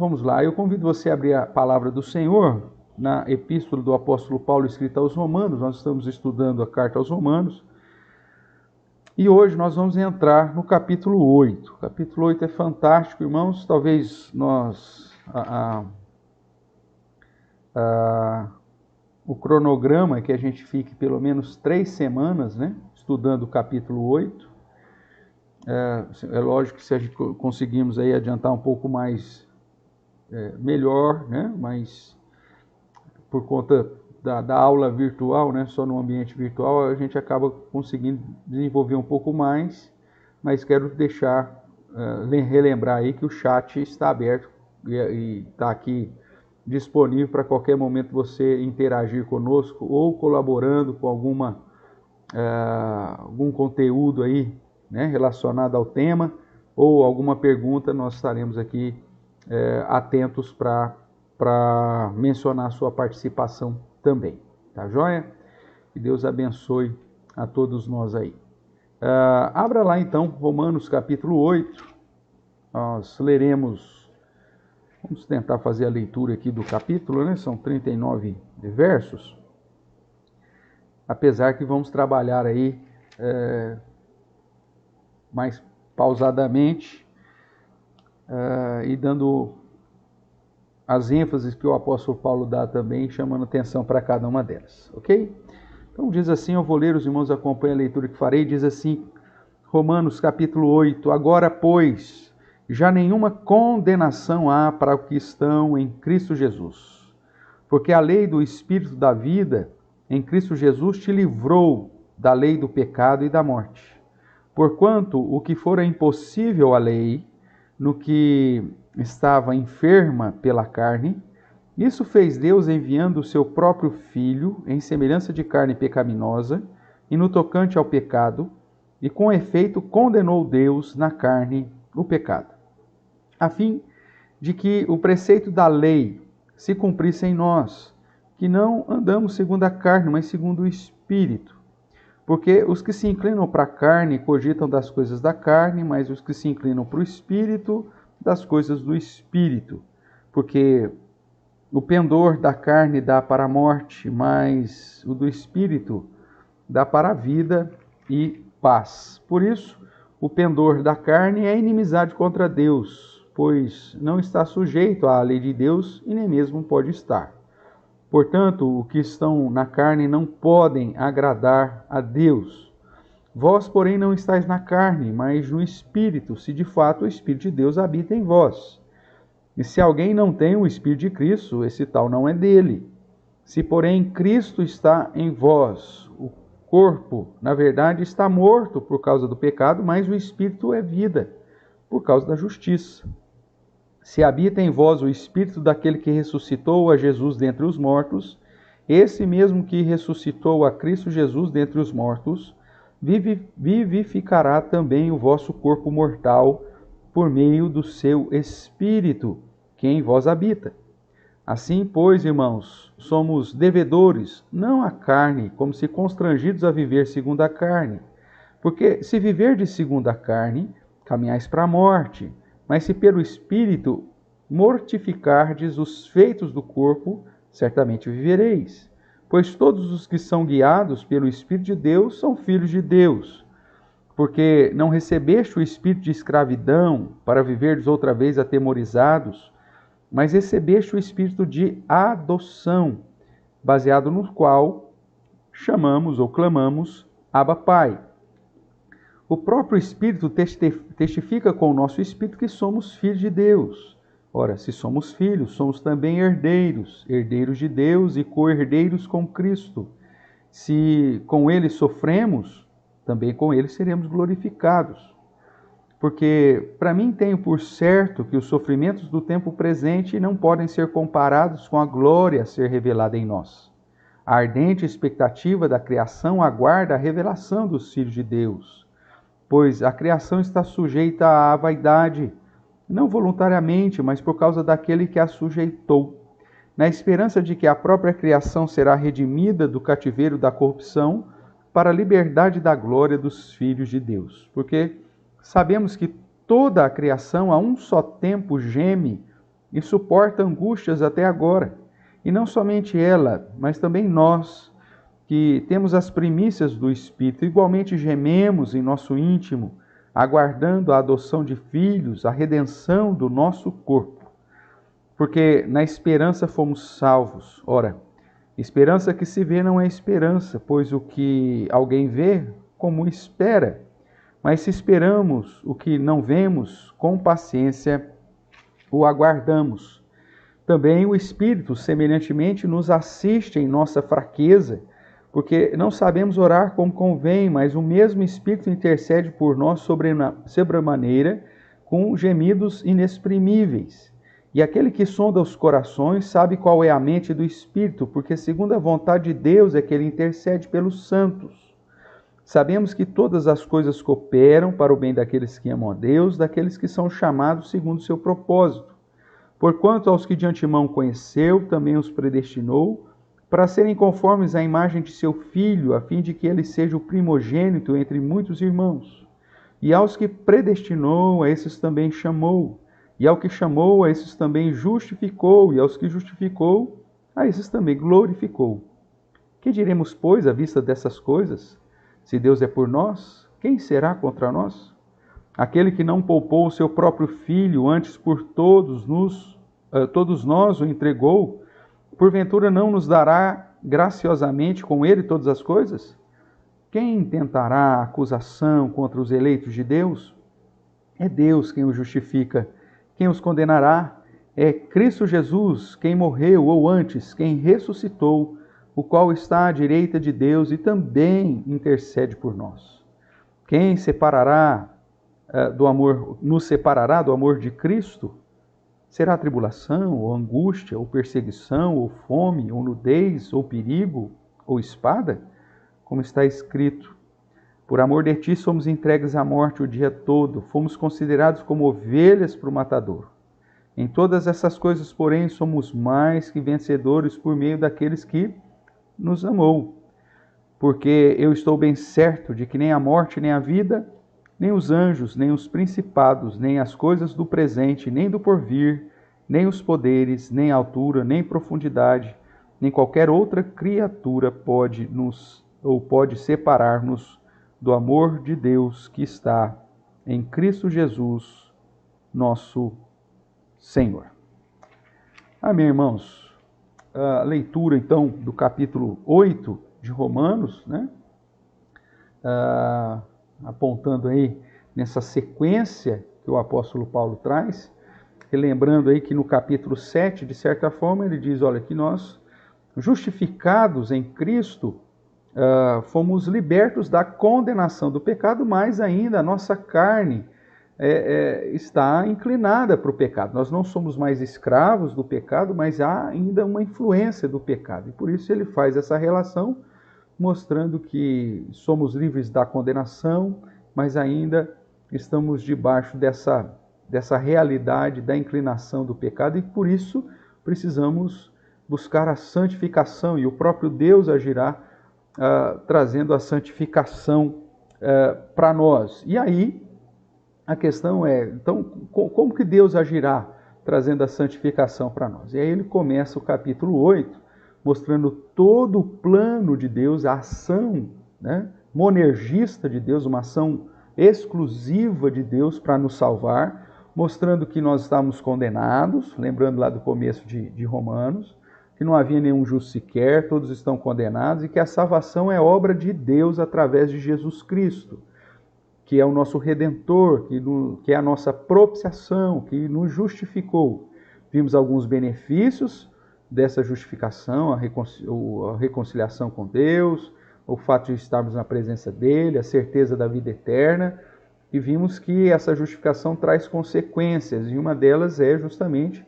vamos lá. Eu convido você a abrir a palavra do Senhor na epístola do apóstolo Paulo escrita aos Romanos. Nós estamos estudando a carta aos Romanos. E hoje nós vamos entrar no capítulo 8. O capítulo 8 é fantástico, irmãos. Talvez o cronograma é que a gente fique pelo menos 3 semanas, né, estudando o capítulo 8. É lógico que se a gente conseguirmos aí adiantar um pouco mais, melhor, né, mas por conta da aula virtual, né, só no ambiente virtual, a gente acaba conseguindo desenvolver um pouco mais, mas quero relembrar aí que o chat está aberto e está aqui disponível para qualquer momento você interagir conosco ou colaborando com algum conteúdo aí, né, relacionado ao tema ou alguma pergunta. Nós estaremos aqui atentos para mencionar a sua participação também, tá joia? Que Deus abençoe a todos nós aí. Abra lá então, Romanos capítulo 8, nós leremos, vamos tentar fazer a leitura aqui do capítulo, né? São 39 versos, apesar que vamos trabalhar aí mais pausadamente e dando as ênfases que o apóstolo Paulo dá também, chamando atenção para cada uma delas, ok? Então diz assim, eu vou ler, os irmãos acompanham a leitura que farei, diz assim, Romanos capítulo 8, agora pois, já nenhuma condenação há para os que estão em Cristo Jesus, porque a lei do Espírito da vida em Cristo Jesus te livrou da lei do pecado e da morte. Porquanto o que fora impossível à lei, no que estava enferma pela carne, isso fez Deus enviando o seu próprio Filho em semelhança de carne pecaminosa e no tocante ao pecado, e com efeito condenou Deus na carne o pecado, a fim de que o preceito da lei se cumprisse em nós, que não andamos segundo a carne, mas segundo o Espírito. Porque os que se inclinam para a carne cogitam das coisas da carne, mas os que se inclinam para o Espírito, das coisas do Espírito. Porque o pendor da carne dá para a morte, mas o do Espírito dá para a vida e paz. Por isso, o pendor da carne é inimizade contra Deus, pois não está sujeito à lei de Deus e nem mesmo pode estar. Portanto, os que estão na carne não podem agradar a Deus. Vós, porém, não estáis na carne, mas no Espírito, se de fato o Espírito de Deus habita em vós. E se alguém não tem o Espírito de Cristo, esse tal não é dele. Se, porém, Cristo está em vós, o corpo, na verdade, está morto por causa do pecado, mas o Espírito é vida, por causa da justiça. Se habita em vós o Espírito daquele que ressuscitou a Jesus dentre os mortos, esse mesmo que ressuscitou a Cristo Jesus dentre os mortos, vivificará também o vosso corpo mortal por meio do seu Espírito, que em vós habita. Assim, pois, irmãos, somos devedores, não à carne, como se constrangidos a viver segundo a carne. Porque se viverdes segundo a carne, caminhais para a morte. Mas se pelo Espírito mortificardes os feitos do corpo, certamente vivereis. Pois todos os que são guiados pelo Espírito de Deus são filhos de Deus. Porque não recebeste o espírito de escravidão para viverdes outra vez atemorizados, mas recebeste o espírito de adoção, baseado no qual chamamos ou clamamos Abba Pai. O próprio Espírito testifica com o nosso Espírito que somos filhos de Deus. Ora, se somos filhos, somos também herdeiros, herdeiros de Deus e co-herdeiros com Cristo. Se com Ele sofremos, também com Ele seremos glorificados. Porque para mim tenho por certo que os sofrimentos do tempo presente não podem ser comparados com a glória a ser revelada em nós. A ardente expectativa da criação aguarda a revelação dos filhos de Deus. Pois a criação está sujeita à vaidade, não voluntariamente, mas por causa daquele que a sujeitou, na esperança de que a própria criação será redimida do cativeiro da corrupção para a liberdade da glória dos filhos de Deus. Porque sabemos que toda a criação a um só tempo geme e suporta angústias até agora. E não somente ela, mas também nós, que temos as primícias do Espírito, igualmente gememos em nosso íntimo, aguardando a adoção de filhos, a redenção do nosso corpo. Porque na esperança fomos salvos. Ora, esperança que se vê não é esperança, pois o que alguém vê, como espera. Mas se esperamos o que não vemos, com paciência o aguardamos. Também o Espírito, semelhantemente, nos assiste em nossa fraqueza, porque não sabemos orar como convém, mas o mesmo Espírito intercede por nós sobremaneira, com gemidos inexprimíveis. E aquele que sonda os corações sabe qual é a mente do Espírito, porque segundo a vontade de Deus é que ele intercede pelos santos. Sabemos que todas as coisas cooperam para o bem daqueles que amam a Deus, daqueles que são chamados segundo o seu propósito. Porquanto aos que de antemão conheceu, também os predestinou, para serem conformes à imagem de seu Filho, a fim de que ele seja o primogênito entre muitos irmãos. E aos que predestinou, a esses também chamou. E ao que chamou, a esses também justificou. E aos que justificou, a esses também glorificou. Que diremos, pois, à vista dessas coisas? Se Deus é por nós, quem será contra nós? Aquele que não poupou o seu próprio Filho, antes por todos nós o entregou, porventura não nos dará graciosamente com ele todas as coisas? Quem tentará acusação contra os eleitos de Deus? É Deus quem os justifica. Quem os condenará? É Cristo Jesus, quem morreu, ou antes, quem ressuscitou, o qual está à direita de Deus e também intercede por nós. Quem nos separará do amor de Cristo? Será tribulação, ou angústia, ou perseguição, ou fome, ou nudez, ou perigo, ou espada? Como está escrito: por amor de ti somos entregues à morte o dia todo, fomos considerados como ovelhas para o matador. Em todas essas coisas, porém, somos mais que vencedores por meio daqueles que nos amou. Porque eu estou bem certo de que nem a morte, nem a vida, nem os anjos, nem os principados, nem as coisas do presente, nem do porvir, nem os poderes, nem a altura, nem profundidade, nem qualquer outra criatura pode separar-nos do amor de Deus que está em Cristo Jesus, nosso Senhor. Amém, irmãos? A leitura, então, do capítulo 8 de Romanos, né? Apontando aí nessa sequência que o apóstolo Paulo traz, lembrando aí que no capítulo 7, de certa forma, ele diz, olha, que nós, justificados em Cristo, fomos libertos da condenação do pecado, mas ainda a nossa carne está inclinada para o pecado. Nós não somos mais escravos do pecado, mas há ainda uma influência do pecado. E por isso ele faz essa relação, mostrando que somos livres da condenação, mas ainda estamos debaixo dessa realidade da inclinação do pecado, e por isso precisamos buscar a santificação, e o próprio Deus agirá trazendo a santificação para nós. E aí a questão é, então, como que Deus agirá trazendo a santificação para nós? E aí ele começa o capítulo 8, mostrando todo o plano de Deus, a ação, né, monergista de Deus, uma ação exclusiva de Deus para nos salvar, mostrando que nós estávamos condenados, lembrando lá do começo de Romanos, que não havia nenhum justo sequer, todos estão condenados, e que a salvação é obra de Deus através de Jesus Cristo, que é o nosso Redentor, que é a nossa propiciação, que nos justificou. Vimos alguns benefícios dessa justificação, a reconciliação com Deus, o fato de estarmos na presença dele, a certeza da vida eterna, e vimos que essa justificação traz consequências, e uma delas é justamente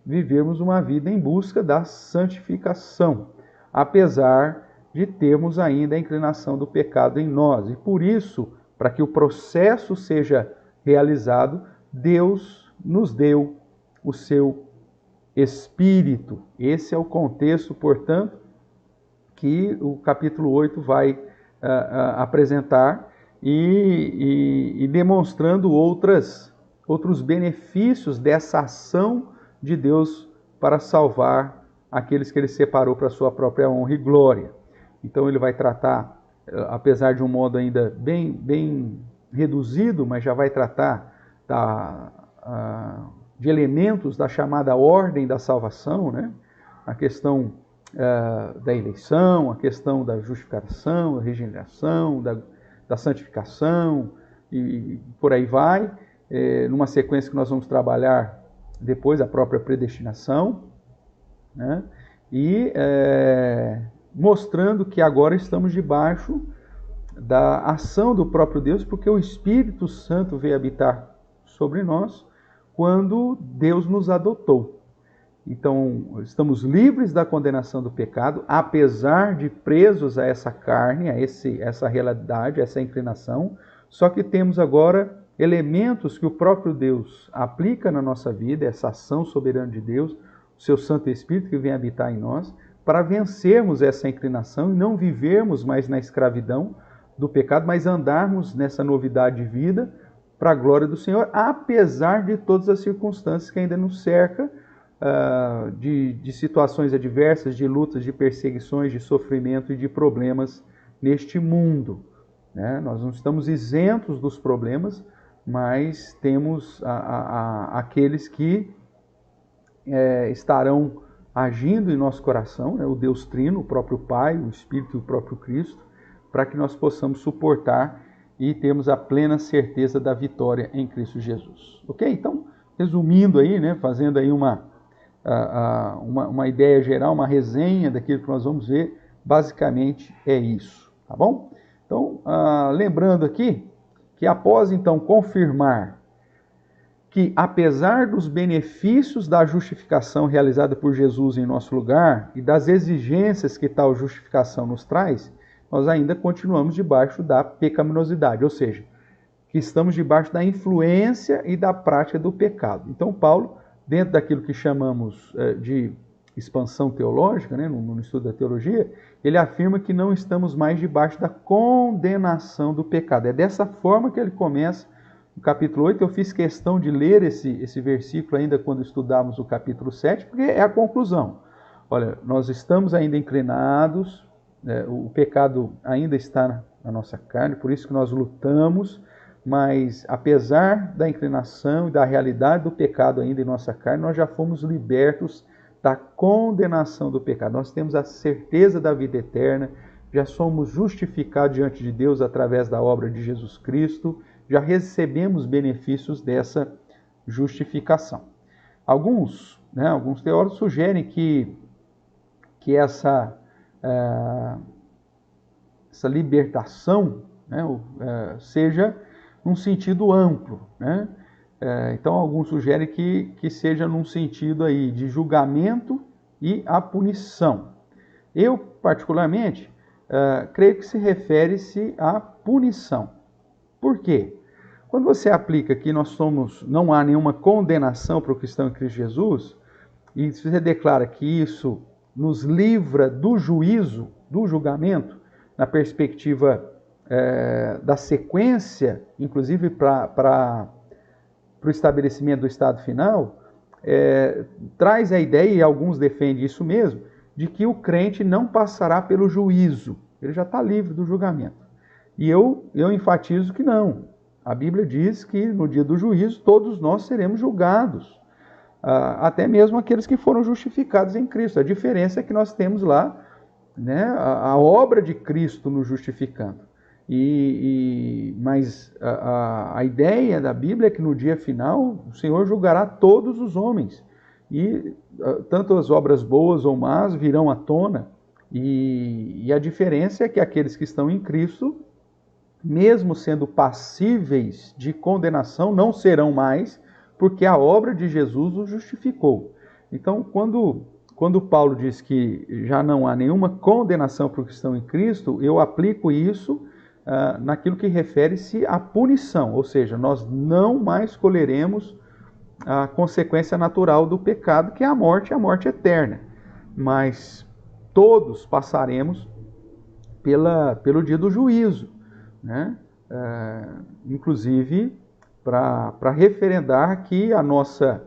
vivermos uma vida em busca da santificação, apesar de termos ainda a inclinação do pecado em nós. E por isso, para que o processo seja realizado, Deus nos deu o seu Espírito. Esse é o contexto, portanto, que o capítulo 8 vai apresentar e demonstrando outros benefícios dessa ação de Deus para salvar aqueles que ele separou para a sua própria honra e glória. Então ele vai tratar, apesar de um modo ainda bem reduzido, mas já vai tratar de elementos da chamada ordem da salvação, né? A questão da eleição, a questão da justificação, da regeneração, da santificação e por aí vai, numa sequência que nós vamos trabalhar depois, a própria predestinação, né? E mostrando que agora estamos debaixo da ação do próprio Deus, porque o Espírito Santo veio habitar sobre nós quando Deus nos adotou. Então, estamos livres da condenação do pecado, apesar de presos a essa carne, a essa realidade, a essa inclinação, só que temos agora elementos que o próprio Deus aplica na nossa vida, essa ação soberana de Deus, o seu Santo Espírito que vem habitar em nós, para vencermos essa inclinação e não vivermos mais na escravidão do pecado, mas andarmos nessa novidade de vida para a glória do Senhor, apesar de todas as circunstâncias que ainda nos cercam, de situações adversas, de lutas, de perseguições, de sofrimento e de problemas neste mundo, né? Nós não estamos isentos dos problemas, mas temos aqueles que estarão agindo em nosso coração, né? O Deus Trino, o próprio Pai, o Espírito e o próprio Cristo, para que nós possamos suportar e termos a plena certeza da vitória em Cristo Jesus. Ok? Então, resumindo aí, né, fazendo aí uma ideia geral, uma resenha daquilo que nós vamos ver, basicamente é isso, tá bom? Então, lembrando aqui que após então confirmar que apesar dos benefícios da justificação realizada por Jesus em nosso lugar e das exigências que tal justificação nos traz, nós ainda continuamos debaixo da pecaminosidade, ou seja, que estamos debaixo da influência e da prática do pecado. Então, Paulo, dentro daquilo que chamamos de expansão teológica, né, no estudo da teologia, ele afirma que não estamos mais debaixo da condenação do pecado. É dessa forma que ele começa no capítulo 8. Eu fiz questão de ler esse versículo ainda quando estudávamos o capítulo 7, porque é a conclusão. Olha, nós estamos ainda inclinados, o pecado ainda está na nossa carne, por isso que nós lutamos, mas apesar da inclinação e da realidade do pecado ainda em nossa carne, nós já fomos libertos da condenação do pecado. Nós temos a certeza da vida eterna, já somos justificados diante de Deus através da obra de Jesus Cristo, já recebemos benefícios dessa justificação. Alguns teólogos sugerem que essa libertação, né, seja num sentido amplo, né? Então, alguns sugerem que seja num sentido aí de julgamento e a punição. Eu, particularmente, creio que se refere-se à punição. Por quê? Quando você aplica que não há nenhuma condenação para o cristão em Cristo Jesus, e você declara que isso nos livra do juízo, do julgamento, na perspectiva da sequência, inclusive para o estabelecimento do estado final, traz a ideia, e alguns defendem isso mesmo, de que o crente não passará pelo juízo, ele já está livre do julgamento. E eu enfatizo que não. A Bíblia diz que no dia do juízo todos nós seremos julgados, até mesmo aqueles que foram justificados em Cristo. A diferença é que nós temos lá, né, a obra de Cristo nos justificando. Mas a ideia da Bíblia é que no dia final o Senhor julgará todos os homens. E tanto as obras boas ou más virão à tona. E a diferença é que aqueles que estão em Cristo, mesmo sendo passíveis de condenação, não serão mais, porque a obra de Jesus os justificou. Então, quando Paulo diz que já não há nenhuma condenação para os que estão em Cristo, eu aplico isso naquilo que refere-se à punição, ou seja, nós não mais colheremos a consequência natural do pecado, que é a morte eterna. Mas todos passaremos pelo dia do juízo, né? Inclusive para referendar que a nossa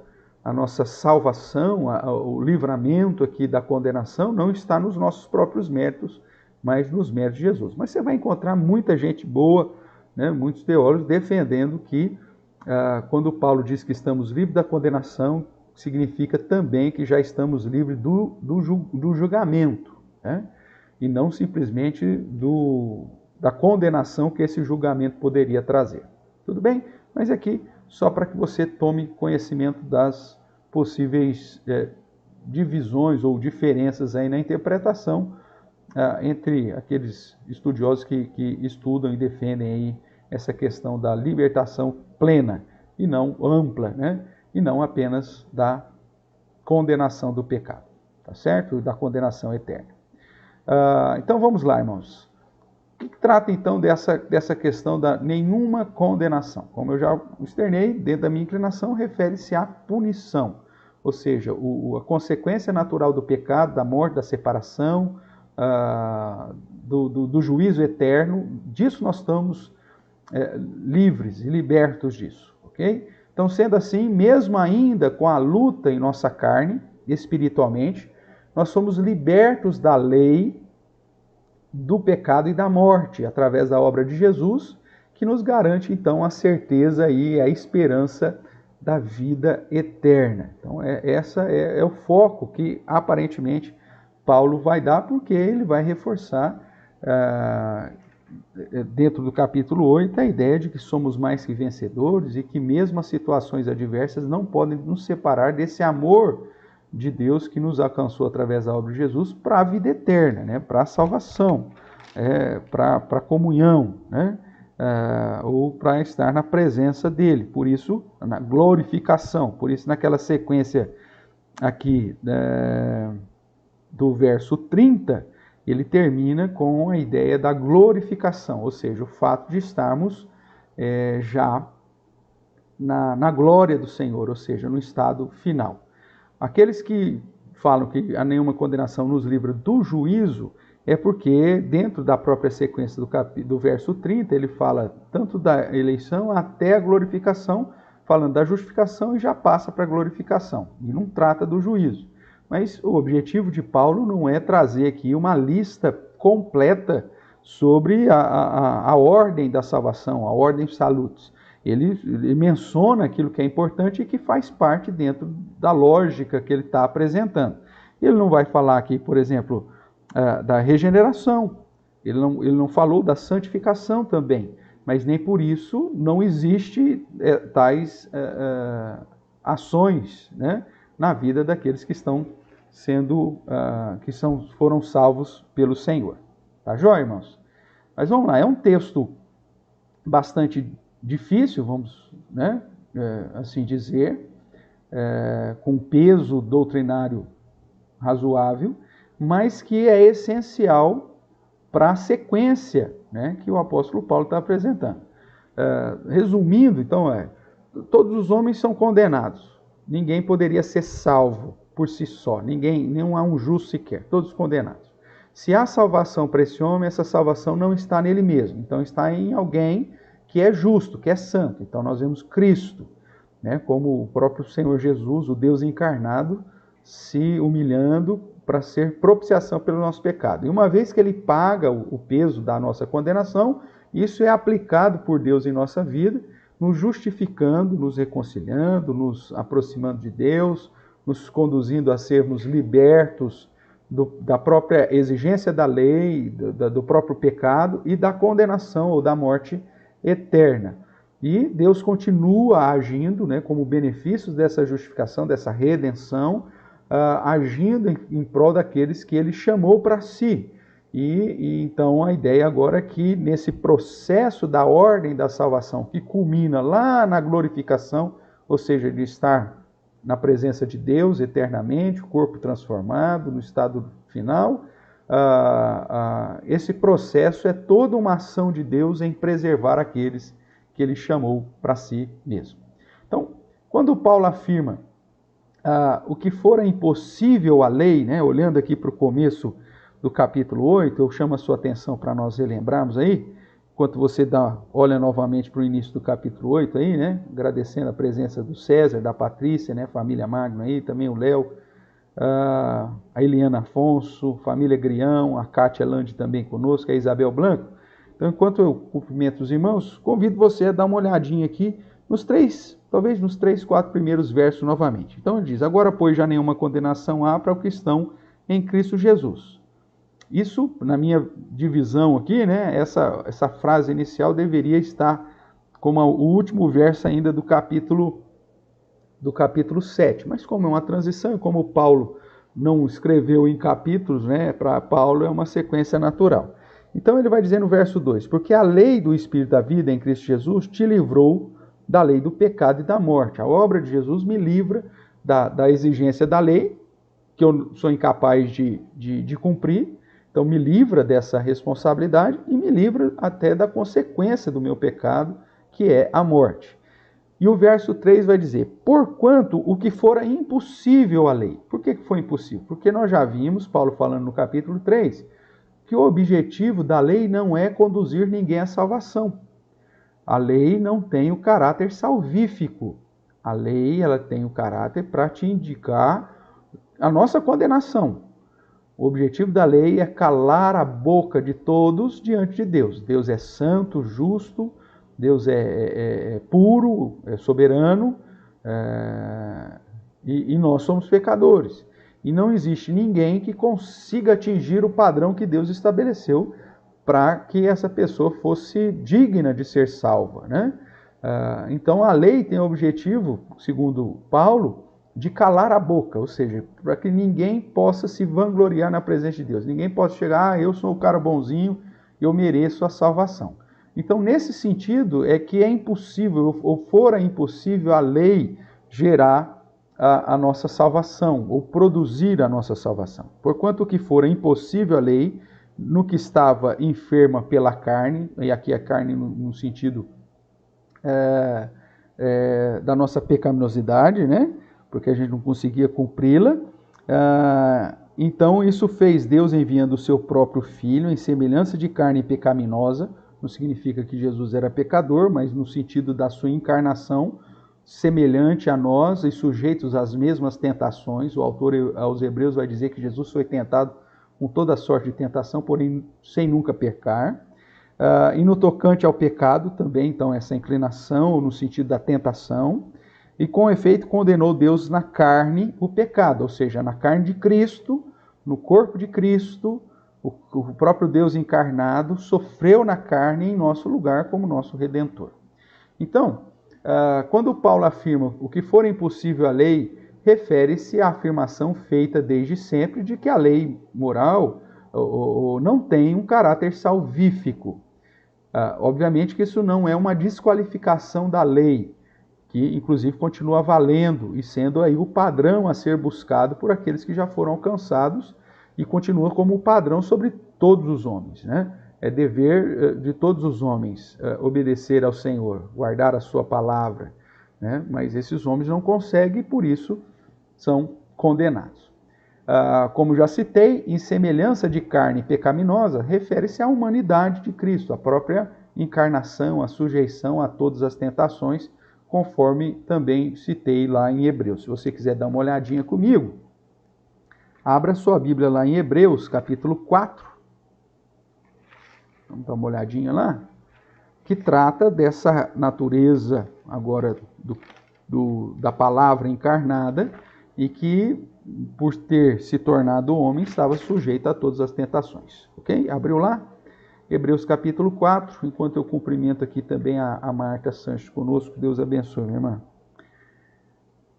a nossa salvação, o livramento aqui da condenação não está nos nossos próprios méritos, mas nos méritos de Jesus. Mas você vai encontrar muita gente boa, né, muitos teólogos defendendo que quando Paulo diz que estamos livres da condenação, significa também que já estamos livres do julgamento, né? E não simplesmente da condenação que esse julgamento poderia trazer. Tudo bem? Mas aqui, só para que você tome conhecimento das possíveis divisões ou diferenças aí na interpretação entre aqueles estudiosos que estudam e defendem aí essa questão da libertação plena e não ampla, né? E não apenas da condenação do pecado, tá certo? Da condenação eterna. Então vamos lá, irmãos. O que trata então dessa questão da nenhuma condenação? Como eu já externei, dentro da minha inclinação, refere-se à punição. Ou seja, a consequência natural do pecado, da morte, da separação, do juízo eterno, disso nós estamos livres e libertos disso, ok? Então, sendo assim, mesmo ainda com a luta em nossa carne, espiritualmente, nós somos libertos da lei, do pecado e da morte, através da obra de Jesus, que nos garante, então, a certeza e a esperança da vida eterna. Então, essa é o foco que, aparentemente, Paulo vai dar, porque ele vai reforçar, dentro do capítulo 8, a ideia de que somos mais que vencedores e que mesmo as situações adversas não podem nos separar desse amor de Deus que nos alcançou através da obra de Jesus para a vida eterna, né? Para a salvação, para a comunhão, né? Ou para estar na presença dele. Por isso, na glorificação. Por isso, naquela sequência aqui do verso 30, ele termina com a ideia da glorificação, ou seja, o fato de estarmos já na glória do Senhor, ou seja, no estado final. Aqueles que falam que há nenhuma condenação nos livra do juízo, é porque dentro da própria sequência do verso 30, ele fala tanto da eleição até a glorificação, falando da justificação e já passa para a glorificação, e não trata do juízo. Mas o objetivo de Paulo não é trazer aqui uma lista completa sobre a ordem da salvação, a ordem salutis. Ele menciona aquilo que é importante e que faz parte dentro da lógica que ele está apresentando. Ele não vai falar aqui, por exemplo, da regeneração. Ele não falou da santificação também. Mas nem por isso não existe tais ações, né, na vida daqueles que estão foram salvos pelo Senhor. Tá joia, irmãos? Mas vamos lá, é um texto bastante difícil, vamos, né, assim dizer, com peso doutrinário razoável, mas que é essencial para a sequência, né, que o apóstolo Paulo está apresentando. Resumindo, então, todos os homens são condenados. Ninguém poderia ser salvo por si só. Não há um justo sequer. Todos condenados. Se há salvação para esse homem, essa salvação não está nele mesmo. Então está em alguém que é justo, que é santo. Então nós vemos Cristo, né, como o próprio Senhor Jesus, o Deus encarnado, se humilhando para ser propiciação pelo nosso pecado. E uma vez que ele paga o peso da nossa condenação, isso é aplicado por Deus em nossa vida, nos justificando, nos reconciliando, nos aproximando de Deus, nos conduzindo a sermos libertos da própria exigência da lei, do próprio pecado e da condenação ou da morte eterna. E Deus continua agindo, né, como benefícios dessa justificação, dessa redenção, agindo em prol daqueles que ele chamou para si. E então a ideia agora é que nesse processo da ordem da salvação, que culmina lá na glorificação, ou seja, de estar na presença de Deus eternamente, o corpo transformado no estado final, esse processo é toda uma ação de Deus em preservar aqueles que ele chamou para si mesmo. Então, quando Paulo afirma o que fora impossível à lei, né, olhando aqui para o começo do capítulo 8, eu chamo a sua atenção para nós relembrarmos aí, enquanto você olha novamente para o início do capítulo 8 aí, né? Agradecendo a presença do César, da Patrícia, né? Família Magno aí, também o Léo, a Eliana Afonso, família Grião, a Kátia Lande também conosco, a Isabel Blanco. Então, enquanto eu cumprimento os irmãos, convido você a dar uma olhadinha aqui talvez nos 3, 4 primeiros versos novamente. Então ele diz: agora, pois, já nenhuma condenação há para os que estão em Cristo Jesus. Isso, na minha divisão aqui, né, essa frase inicial deveria estar como o último verso ainda do capítulo 7. Mas como é uma transição e como Paulo não escreveu em capítulos, né, para Paulo é uma sequência natural. Então ele vai dizer no verso 2: porque a lei do Espírito da vida em Cristo Jesus te livrou da lei do pecado e da morte. A obra de Jesus me livra da exigência da lei, que eu sou incapaz de cumprir. Então me livra dessa responsabilidade e me livra até da consequência do meu pecado, que é a morte. E o verso 3 vai dizer: porquanto o que fora impossível à lei. Por que foi impossível? Porque nós já vimos, Paulo falando no capítulo 3, que o objetivo da lei não é conduzir ninguém à salvação. A lei não tem o caráter salvífico. A lei ela tem o caráter para te indicar a nossa condenação. O objetivo da lei é calar a boca de todos diante de Deus. Deus é santo, justo, Deus é puro, é soberano, e nós somos pecadores. E não existe ninguém que consiga atingir o padrão que Deus estabeleceu para que essa pessoa fosse digna de ser salva, né? Então a lei tem o objetivo, segundo Paulo, de calar a boca, ou seja, para que ninguém possa se vangloriar na presença de Deus. Ninguém possa chegar: eu sou o cara bonzinho, eu mereço a salvação. Então, nesse sentido, é que é impossível, ou fora impossível, a lei gerar a nossa salvação, ou produzir a nossa salvação. Porquanto o que fora impossível a lei, no que estava enferma pela carne, e aqui a carne no sentido da nossa pecaminosidade, né? Porque a gente não conseguia cumpri-la. Então isso fez Deus enviando o seu próprio Filho em semelhança de carne pecaminosa. Não significa que Jesus era pecador, mas no sentido da sua encarnação, semelhante a nós e sujeitos às mesmas tentações. O autor aos Hebreus vai dizer que Jesus foi tentado com toda sorte de tentação, porém sem nunca pecar. E no tocante ao pecado também, então, essa inclinação no sentido da tentação. E com efeito condenou Deus na carne o pecado, ou seja, na carne de Cristo, no corpo de Cristo, o próprio Deus encarnado sofreu na carne em nosso lugar como nosso Redentor. Então, quando Paulo afirma o que for impossível à lei, refere-se à afirmação feita desde sempre de que a lei moral não tem um caráter salvífico. Obviamente que isso não é uma desqualificação da lei, que inclusive continua valendo e sendo aí o padrão a ser buscado por aqueles que já foram alcançados e continua como o padrão sobre todos os homens, né? É dever de todos os homens obedecer ao Senhor, guardar a sua palavra, né? Mas esses homens não conseguem e por isso são condenados. Como já citei, em semelhança de carne pecaminosa, refere-se à humanidade de Cristo, a própria encarnação, a sujeição a todas as tentações, conforme também citei lá em Hebreus. Se você quiser dar uma olhadinha comigo, abra sua Bíblia lá em Hebreus, capítulo 4. Vamos dar uma olhadinha lá, que trata dessa natureza agora da palavra encarnada e que, por ter se tornado homem, estava sujeito a todas as tentações. Ok? Abriu lá? Hebreus capítulo 4, enquanto eu cumprimento aqui também a Marta Sanches conosco, Deus abençoe, minha irmã.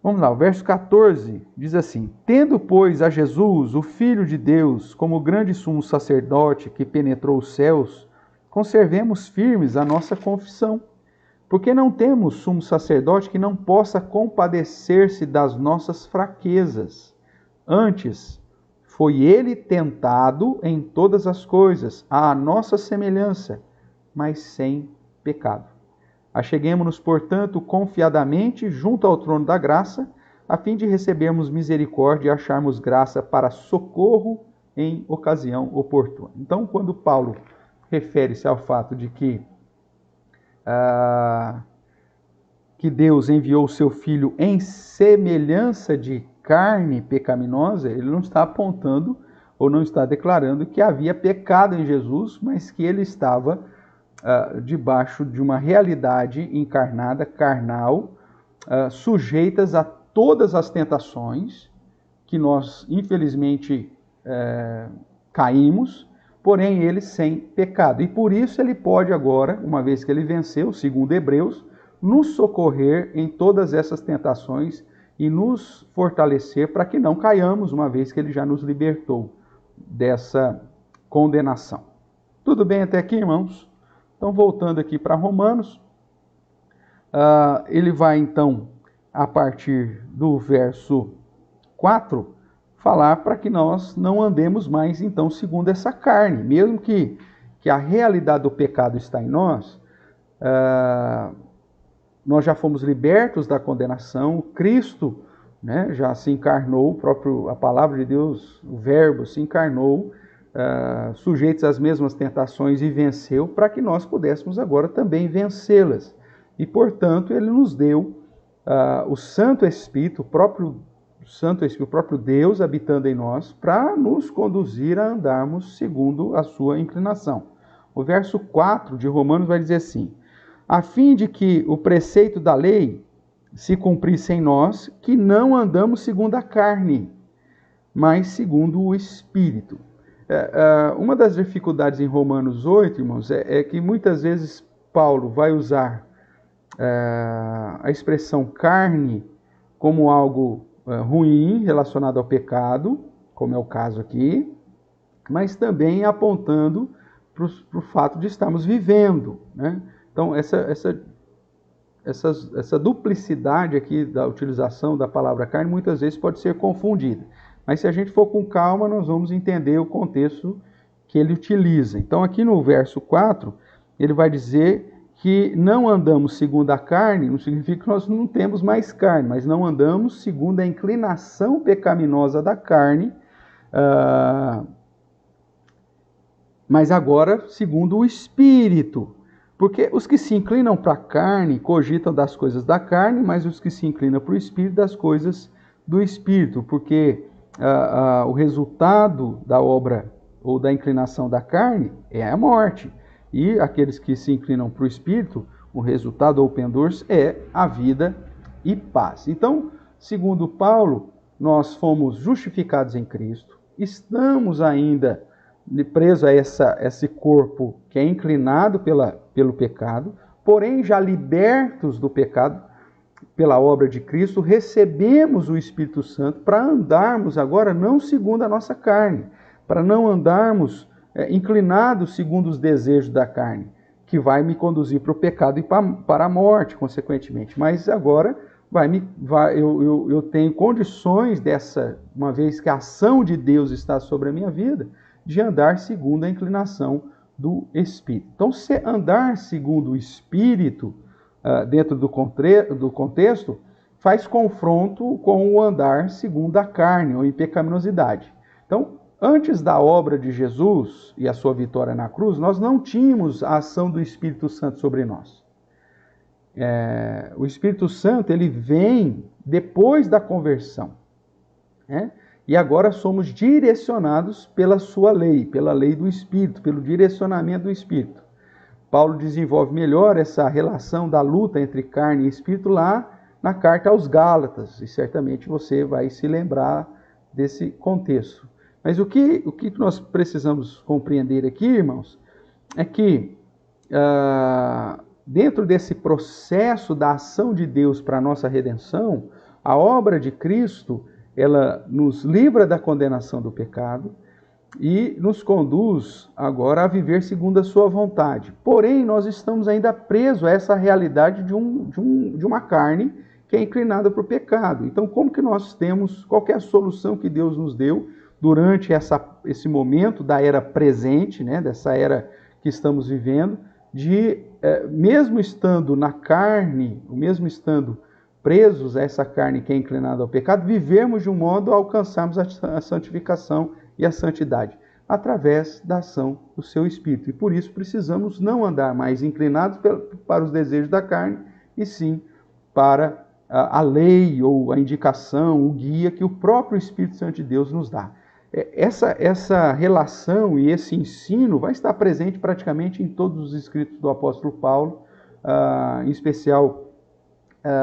Vamos lá, o verso 14 diz assim: tendo, pois, a Jesus, o Filho de Deus, como grande sumo sacerdote que penetrou os céus, conservemos firmes a nossa confissão, porque não temos sumo sacerdote que não possa compadecer-se das nossas fraquezas. Antes, foi ele tentado em todas as coisas, à nossa semelhança, mas sem pecado. Acheguemo-nos, portanto, confiadamente junto ao trono da graça, a fim de recebermos misericórdia e acharmos graça para socorro em ocasião oportuna. Então, quando Paulo refere-se ao fato de que Deus enviou o seu Filho em semelhança de carne pecaminosa, ele não está apontando ou não está declarando que havia pecado em Jesus, mas que ele estava debaixo de uma realidade encarnada, carnal, sujeitas a todas as tentações que nós, infelizmente, caímos, porém ele sem pecado. E por isso ele pode agora, uma vez que ele venceu, segundo Hebreus, nos socorrer em todas essas tentações e nos fortalecer para que não caiamos, uma vez que ele já nos libertou dessa condenação. Tudo bem até aqui, irmãos? Então, voltando aqui para Romanos, ele vai então, a partir do verso 4, falar para que nós não andemos mais, então, segundo essa carne. Mesmo que a realidade do pecado está em nós, nós já fomos libertos da condenação, Cristo, né, já se encarnou, a palavra de Deus, o Verbo se encarnou, sujeitos às mesmas tentações e venceu, para que nós pudéssemos agora também vencê-las. E, portanto, ele nos deu o Santo Espírito, o próprio Deus habitando em nós, para nos conduzir a andarmos segundo a sua inclinação. O verso 4 de Romanos vai dizer assim: a fim de que o preceito da lei se cumprisse em nós, que não andamos segundo a carne, mas segundo o Espírito. Uma das dificuldades em Romanos 8, irmãos, é que muitas vezes Paulo vai usar a expressão carne como algo ruim relacionado ao pecado, como é o caso aqui, mas também apontando para o fato de estarmos vivendo, né? Então, essa duplicidade aqui da utilização da palavra carne muitas vezes pode ser confundida. Mas se a gente for com calma, nós vamos entender o contexto que ele utiliza. Então, aqui no verso 4, ele vai dizer que não andamos segundo a carne, não significa que nós não temos mais carne, mas não andamos segundo a inclinação pecaminosa da carne, mas agora segundo o Espírito. Porque os que se inclinam para a carne cogitam das coisas da carne, mas os que se inclinam para o Espírito, das coisas do Espírito. Porque o resultado da obra ou da inclinação da carne é a morte. E aqueles que se inclinam para o Espírito, o resultado ou pendor é a vida e paz. Então, segundo Paulo, nós fomos justificados em Cristo, estamos ainda presos a esse corpo que é inclinado pelo pecado, porém já libertos do pecado pela obra de Cristo, recebemos o Espírito Santo para andarmos agora não segundo a nossa carne, para não andarmos inclinados segundo os desejos da carne, que vai me conduzir para o pecado e para a morte, consequentemente. Mas agora eu tenho condições uma vez que a ação de Deus está sobre a minha vida, de andar segundo a inclinação do Espírito. Então, se andar segundo o Espírito, dentro do contexto, faz confronto com o andar segundo a carne, ou em pecaminosidade. Então, antes da obra de Jesus e a sua vitória na cruz, nós não tínhamos a ação do Espírito Santo sobre nós. O Espírito Santo, ele vem depois da conversão, né? E agora somos direcionados pela sua lei, pela lei do Espírito, pelo direcionamento do Espírito. Paulo desenvolve melhor essa relação da luta entre carne e Espírito lá na carta aos Gálatas, e certamente você vai se lembrar desse contexto. Mas o que nós precisamos compreender aqui, irmãos, é que dentro desse processo da ação de Deus para a nossa redenção, a obra de Cristo, ela nos livra da condenação do pecado e nos conduz agora a viver segundo a sua vontade. Porém, nós estamos ainda presos a essa realidade de uma carne que é inclinada para o pecado. Então, como que nós temos, qual que é a solução que Deus nos deu durante esse momento da era presente, né, dessa era que estamos vivendo, de, mesmo estando na carne, mesmo estando presos a essa carne que é inclinada ao pecado, vivermos de um modo a alcançarmos a santificação e a santidade. através da ação do seu Espírito. E por isso precisamos não andar mais inclinados para os desejos da carne, e sim para a lei ou a indicação, o guia que o próprio Espírito Santo de Deus nos dá. Essa relação e esse ensino vai estar presente praticamente em todos os escritos do apóstolo Paulo, em especial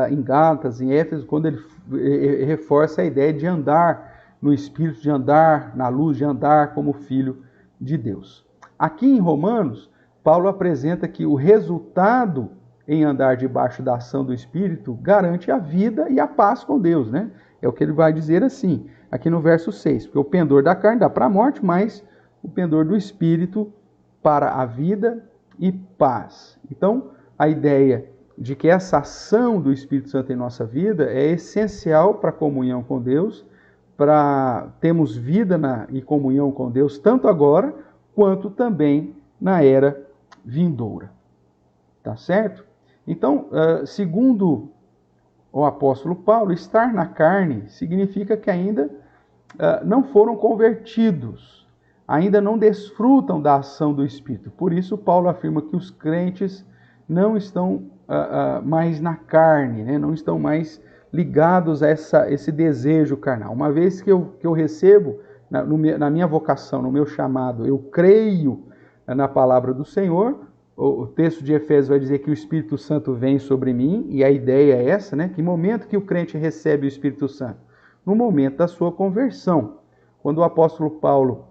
em Gálatas, em Éfeso, quando ele reforça a ideia de andar no Espírito, de andar na luz, de andar como filho de Deus. Aqui em Romanos, Paulo apresenta que o resultado em andar debaixo da ação do Espírito garante a vida e a paz com Deus, né? É o que ele vai dizer assim, aqui no verso 6, porque o pendor da carne dá para a morte, mas o pendor do Espírito para a vida e paz. Então, a ideia de que essa ação do Espírito Santo em nossa vida é essencial para a comunhão com Deus, para termos vida e comunhão com Deus, tanto agora, quanto também na era vindoura. Tá certo? Então, segundo o apóstolo Paulo, estar na carne significa que ainda não foram convertidos, ainda não desfrutam da ação do Espírito. Por isso, Paulo afirma que os crentes não estão mais na carne, né? Não estão mais ligados a esse desejo carnal. Uma vez que eu recebo, na minha vocação, no meu chamado, eu creio na palavra do Senhor, o texto de Efésios vai dizer que o Espírito Santo vem sobre mim, e a ideia é essa, né? Que momento que o crente recebe o Espírito Santo? No momento da sua conversão. Quando o apóstolo Paulo,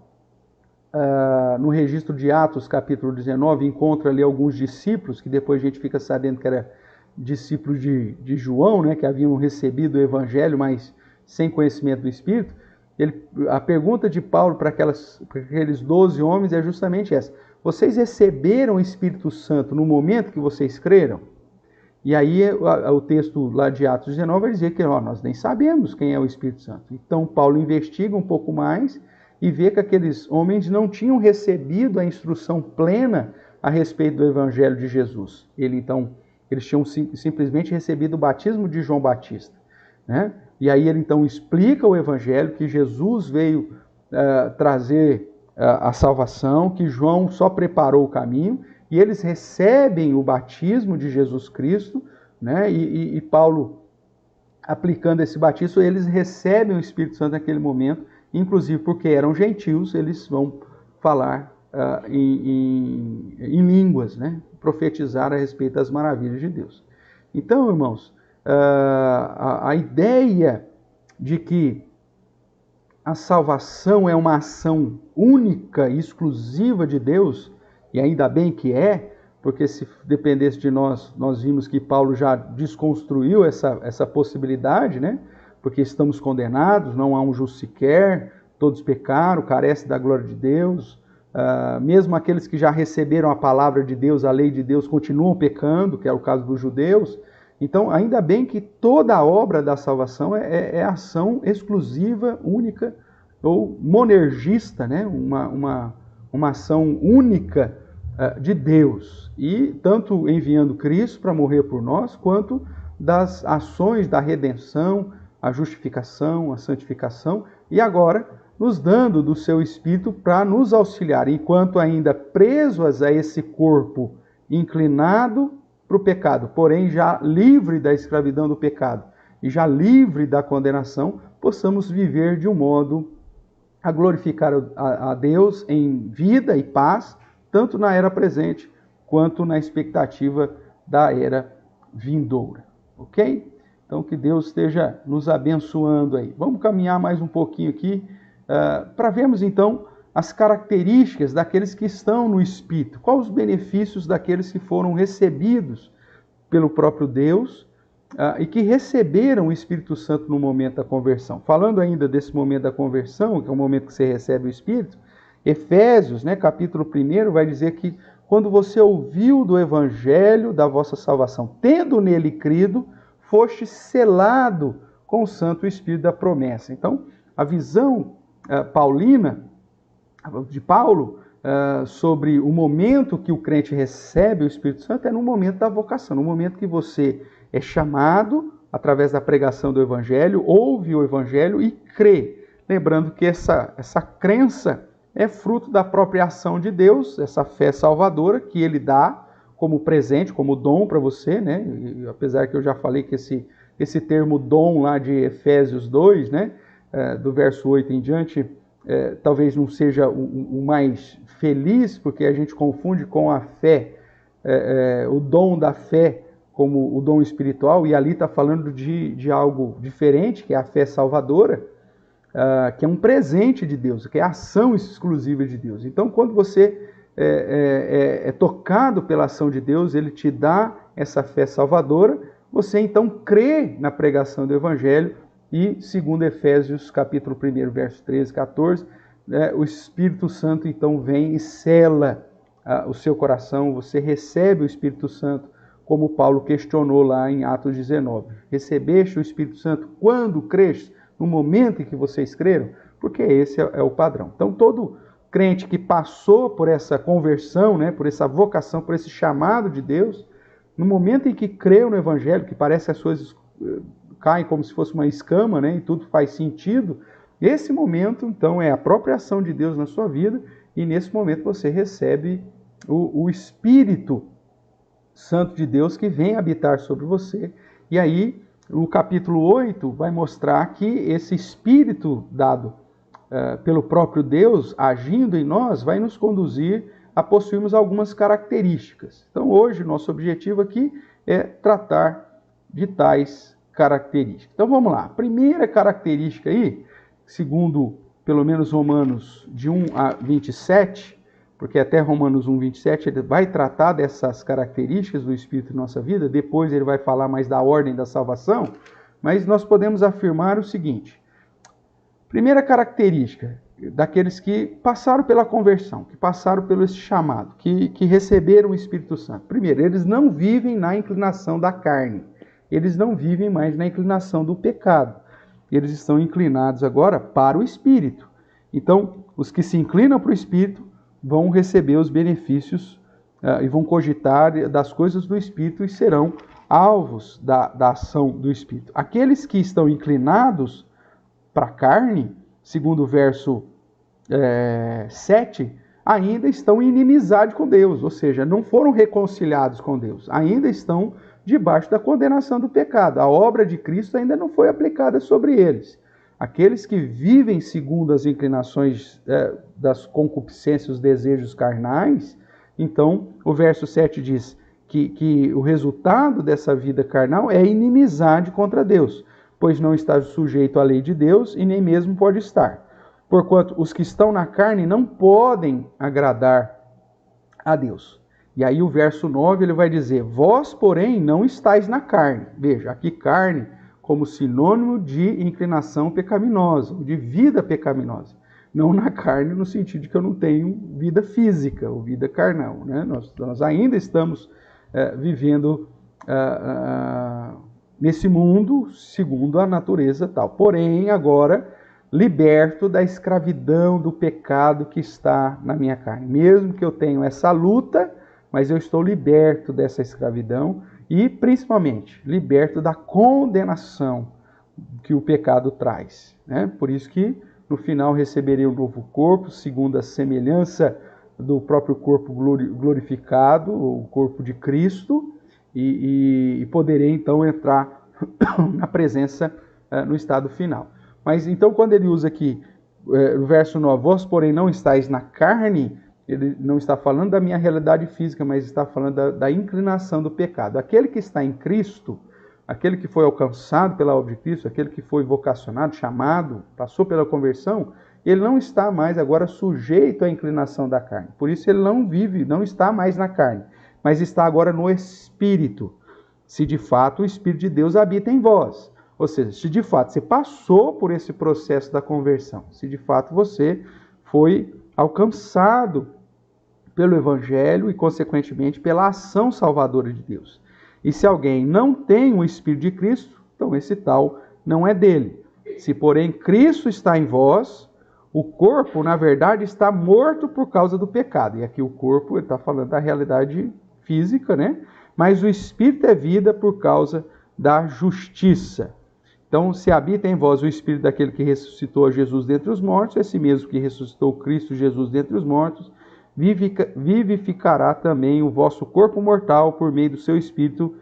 no registro de Atos, capítulo 19, encontra ali alguns discípulos, que depois a gente fica sabendo que eram discípulos de João, né? Que haviam recebido o Evangelho, mas sem conhecimento do Espírito. A pergunta de Paulo para aqueles 12 homens é justamente essa. Vocês receberam o Espírito Santo no momento que vocês creram? E aí o texto lá de Atos 19 vai dizer que nós nem sabemos quem é o Espírito Santo. Então Paulo investiga um pouco mais e vê que aqueles homens não tinham recebido a instrução plena a respeito do Evangelho de Jesus. Eles tinham simplesmente recebido o batismo de João Batista, né? E aí ele então explica o Evangelho, que Jesus veio trazer a salvação, que João só preparou o caminho, e eles recebem o batismo de Jesus Cristo, né? E Paulo, aplicando esse batismo, eles recebem o Espírito Santo naquele momento, inclusive porque eram gentios, eles vão falar em línguas, né? Profetizar a respeito das maravilhas de Deus. Então, irmãos, a ideia de que a salvação é uma ação única e exclusiva de Deus, e ainda bem que é, porque se dependesse de nós vimos que Paulo já desconstruiu essa possibilidade, né? Porque estamos condenados, não há um justo sequer, todos pecaram, carecem da glória de Deus, mesmo aqueles que já receberam a palavra de Deus, a lei de Deus, continuam pecando, que é o caso dos judeus. Então, ainda bem que toda a obra da salvação é ação exclusiva, única ou monergista, né? Uma ação única de Deus. E tanto enviando Cristo para morrer por nós, quanto das ações da redenção, a justificação, a santificação, e agora nos dando do seu Espírito para nos auxiliar, enquanto ainda presos a esse corpo inclinado para o pecado, porém já livre da escravidão do pecado e já livre da condenação, possamos viver de um modo a glorificar a Deus em vida e paz, tanto na era presente quanto na expectativa da era vindoura. Ok? Então que Deus esteja nos abençoando aí. Vamos caminhar mais um pouquinho aqui para vermos então as características daqueles que estão no Espírito. Quais os benefícios daqueles que foram recebidos pelo próprio Deus e que receberam o Espírito Santo no momento da conversão. Falando ainda desse momento da conversão, que é o momento que você recebe o Espírito, Efésios, né, capítulo 1, vai dizer que quando você ouviu do Evangelho da vossa salvação, tendo nele crido, foste selado com o Santo Espírito da promessa. Então, a visão paulina de Paulo sobre o momento que o crente recebe o Espírito Santo é no momento da vocação, no momento que você é chamado através da pregação do Evangelho, ouve o Evangelho e crê. Lembrando que essa crença é fruto da própria ação de Deus, essa fé salvadora que Ele dá como presente, como dom para você, né? E, apesar que eu já falei que esse termo dom lá de Efésios 2, né? Do verso 8 em diante, talvez não seja o mais feliz, porque a gente confunde com a fé, o dom da fé como o dom espiritual, e ali está falando de algo diferente, que é a fé salvadora, que é um presente de Deus, que é a ação exclusiva de Deus. Então, quando você é tocado pela ação de Deus, Ele te dá essa fé salvadora, você então crê na pregação do Evangelho, e segundo Efésios capítulo 1, verso 13 e 14, o Espírito Santo então vem e sela o seu coração, você recebe o Espírito Santo, como Paulo questionou lá em Atos 19. Recebeste o Espírito Santo quando creste? No momento em que vocês creram? Porque esse é o padrão. Então, todo crente que passou por essa conversão, né, por essa vocação, por esse chamado de Deus, no momento em que creu no Evangelho, que parece que as coisas caem como se fosse uma escama, né, e tudo faz sentido, esse momento, então, é a própria ação de Deus na sua vida, e nesse momento você recebe o Espírito Santo de Deus que vem habitar sobre você. E aí, o capítulo 8 vai mostrar que esse Espírito dado pelo próprio Deus, agindo em nós, vai nos conduzir a possuirmos algumas características. Então, hoje, nosso objetivo aqui é tratar de tais características. Então, vamos lá. A primeira característica aí, segundo, pelo menos, Romanos de 1 a 27, porque até Romanos 1, 27, ele vai tratar dessas características do Espírito em nossa vida, depois ele vai falar mais da ordem da salvação, mas nós podemos afirmar o seguinte: primeira característica daqueles que passaram pela conversão, que passaram pelo esse chamado, que receberam o Espírito Santo. Primeiro, eles não vivem na inclinação da carne, eles não vivem mais na inclinação do pecado, eles estão inclinados agora para o Espírito. Então, os que se inclinam para o Espírito vão receber os benefícios e vão cogitar das coisas do Espírito e serão alvos da ação do Espírito. Aqueles que estão inclinados para a carne, segundo o verso 7, ainda estão em inimizade com Deus, ou seja, não foram reconciliados com Deus, ainda estão debaixo da condenação do pecado. A obra de Cristo ainda não foi aplicada sobre eles. Aqueles que vivem segundo as inclinações das concupiscências, os desejos carnais, então o verso 7 diz que o resultado dessa vida carnal é inimizade contra Deus, pois não está sujeito à lei de Deus e nem mesmo pode estar. Porquanto os que estão na carne não podem agradar a Deus. E aí o verso 9 ele vai dizer: vós, porém, não estáis na carne. Veja, aqui carne como sinônimo de inclinação pecaminosa, de vida pecaminosa. Não na carne no sentido de que eu não tenho vida física ou vida carnal, né? Nós ainda estamos vivendo nesse mundo segundo a natureza tal. Porém, agora, liberto da escravidão do pecado que está na minha carne. Mesmo que eu tenha essa luta, mas eu estou liberto dessa escravidão e, principalmente, liberto da condenação que o pecado traz, né? Por isso que, no final, receberei um novo corpo, segundo a semelhança do próprio corpo glorificado, o corpo de Cristo, e poderei, então, entrar na presença no estado final. Mas, então, quando ele usa aqui, no verso 9, vós, porém, não estáis na carne, ele não está falando da minha realidade física, mas está falando da inclinação do pecado. Aquele que está em Cristo, aquele que foi alcançado pela obra de Cristo, aquele que foi vocacionado, chamado, passou pela conversão, ele não está mais agora sujeito à inclinação da carne. Por isso ele não vive, não está mais na carne, mas está agora no Espírito. Se de fato o Espírito de Deus habita em vós. Ou seja, se de fato você passou por esse processo da conversão, se de fato você foi alcançado pelo Evangelho e, consequentemente, pela ação salvadora de Deus. E se alguém não tem o Espírito de Cristo, então esse tal não é dele. Se, porém, Cristo está em vós, o corpo, na verdade, está morto por causa do pecado. E aqui o corpo, ele está falando da realidade física, né? Mas o Espírito é vida por causa da justiça. Então, se habita em vós o Espírito daquele que ressuscitou a Jesus dentre os mortos, esse mesmo que ressuscitou Cristo Jesus dentre os mortos, vivificará também o vosso corpo mortal por meio do seu Espírito,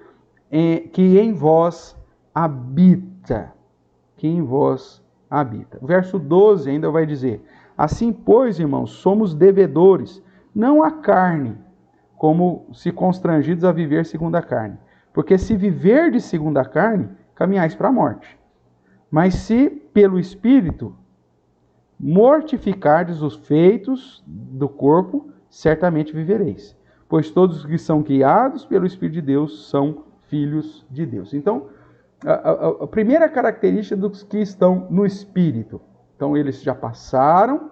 que em vós habita. Que em vós habita. O verso 12 ainda vai dizer: assim, pois, irmãos, somos devedores, não à carne, como se constrangidos a viver segundo a carne. Porque se viverdes segundo a carne, caminhais para a morte. Mas se pelo Espírito mortificardes os feitos do corpo, certamente vivereis. Pois todos os que são guiados pelo Espírito de Deus são filhos de Deus. Então, a primeira característica dos que estão no Espírito. Então, eles já passaram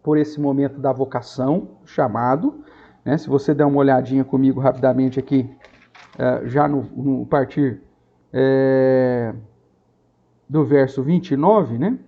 por esse momento da vocação, chamado. Né? Se você der uma olhadinha comigo rapidamente aqui, já no partir do verso 29, né?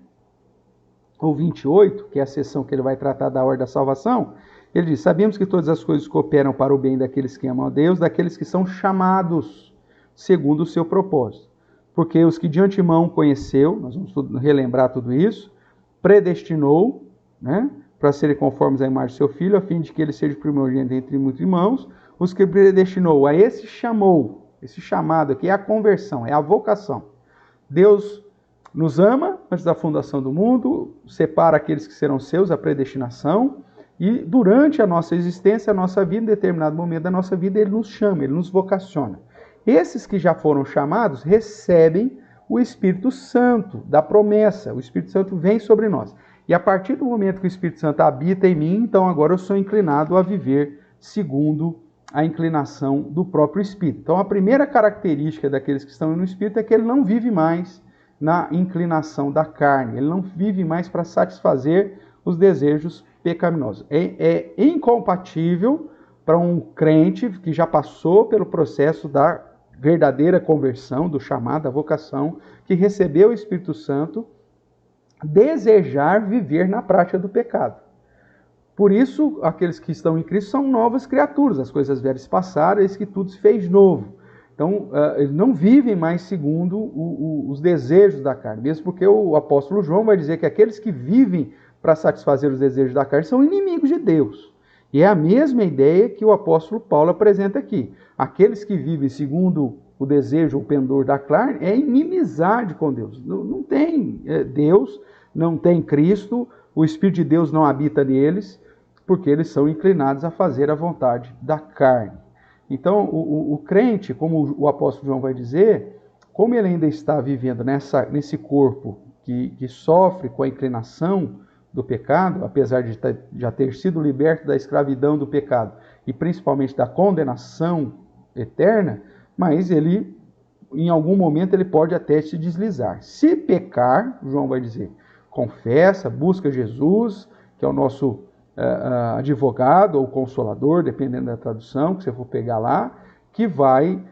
Ou 28, que é a seção que ele vai tratar da ordem da salvação, ele diz: sabemos que todas as coisas cooperam para o bem daqueles que amam a Deus, daqueles que são chamados segundo o seu propósito. Porque os que de antemão conheceu, nós vamos relembrar tudo isso, predestinou, né, para serem conformes à imagem do seu Filho, a fim de que ele seja primogênito entre muitos irmãos. Os que predestinou, a esse chamou, esse chamado aqui é a conversão, é a vocação. Deus nos ama antes da fundação do mundo, separa aqueles que serão seus, a predestinação, e durante a nossa existência, a nossa vida, em determinado momento da nossa vida, Ele nos chama, Ele nos vocaciona. Esses que já foram chamados recebem o Espírito Santo da promessa. O Espírito Santo vem sobre nós. E a partir do momento que o Espírito Santo habita em mim, então agora eu sou inclinado a viver segundo a inclinação do próprio Espírito. Então a primeira característica daqueles que estão no Espírito é que ele não vive mais na inclinação da carne. Ele não vive mais para satisfazer os desejos pecaminosos. É incompatível para um crente que já passou pelo processo da verdadeira conversão, do chamado, da vocação, que recebeu o Espírito Santo, desejar viver na prática do pecado. Por isso, aqueles que estão em Cristo são novas criaturas. As coisas velhas passaram, eis que tudo se fez novo. Então, eles não vivem mais segundo os desejos da carne. Mesmo porque o apóstolo João vai dizer que aqueles que vivem para satisfazer os desejos da carne são inimigos de Deus. E é a mesma ideia que o apóstolo Paulo apresenta aqui. Aqueles que vivem segundo o desejo, o pendor da carne, é inimizade com Deus. Não tem Deus, não tem Cristo, o Espírito de Deus não habita neles, porque eles são inclinados a fazer a vontade da carne. Então, o crente, como o apóstolo João vai dizer, como ele ainda está vivendo nesse corpo que sofre com a inclinação do pecado, apesar de já ter sido liberto da escravidão do pecado e principalmente da condenação eterna, mas ele, em algum momento, ele pode até se deslizar. Se pecar, João vai dizer, confessa, busca Jesus, que é o nosso advogado ou consolador, dependendo da tradução que você for pegar lá, que vai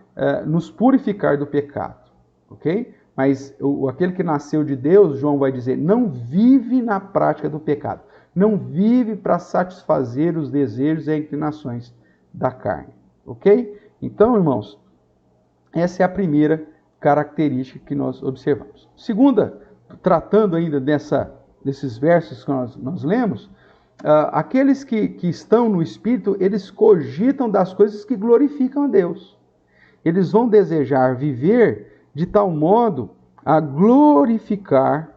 nos purificar do pecado, ok? Mas aquele que nasceu de Deus, João vai dizer, não vive na prática do pecado, não vive para satisfazer os desejos e inclinações da carne, ok? Então, irmãos, essa é a primeira característica que nós observamos. Segunda, tratando ainda desses versos que nós lemos, aqueles que estão no Espírito, eles cogitam das coisas que glorificam a Deus. Eles vão desejar viver de tal modo a glorificar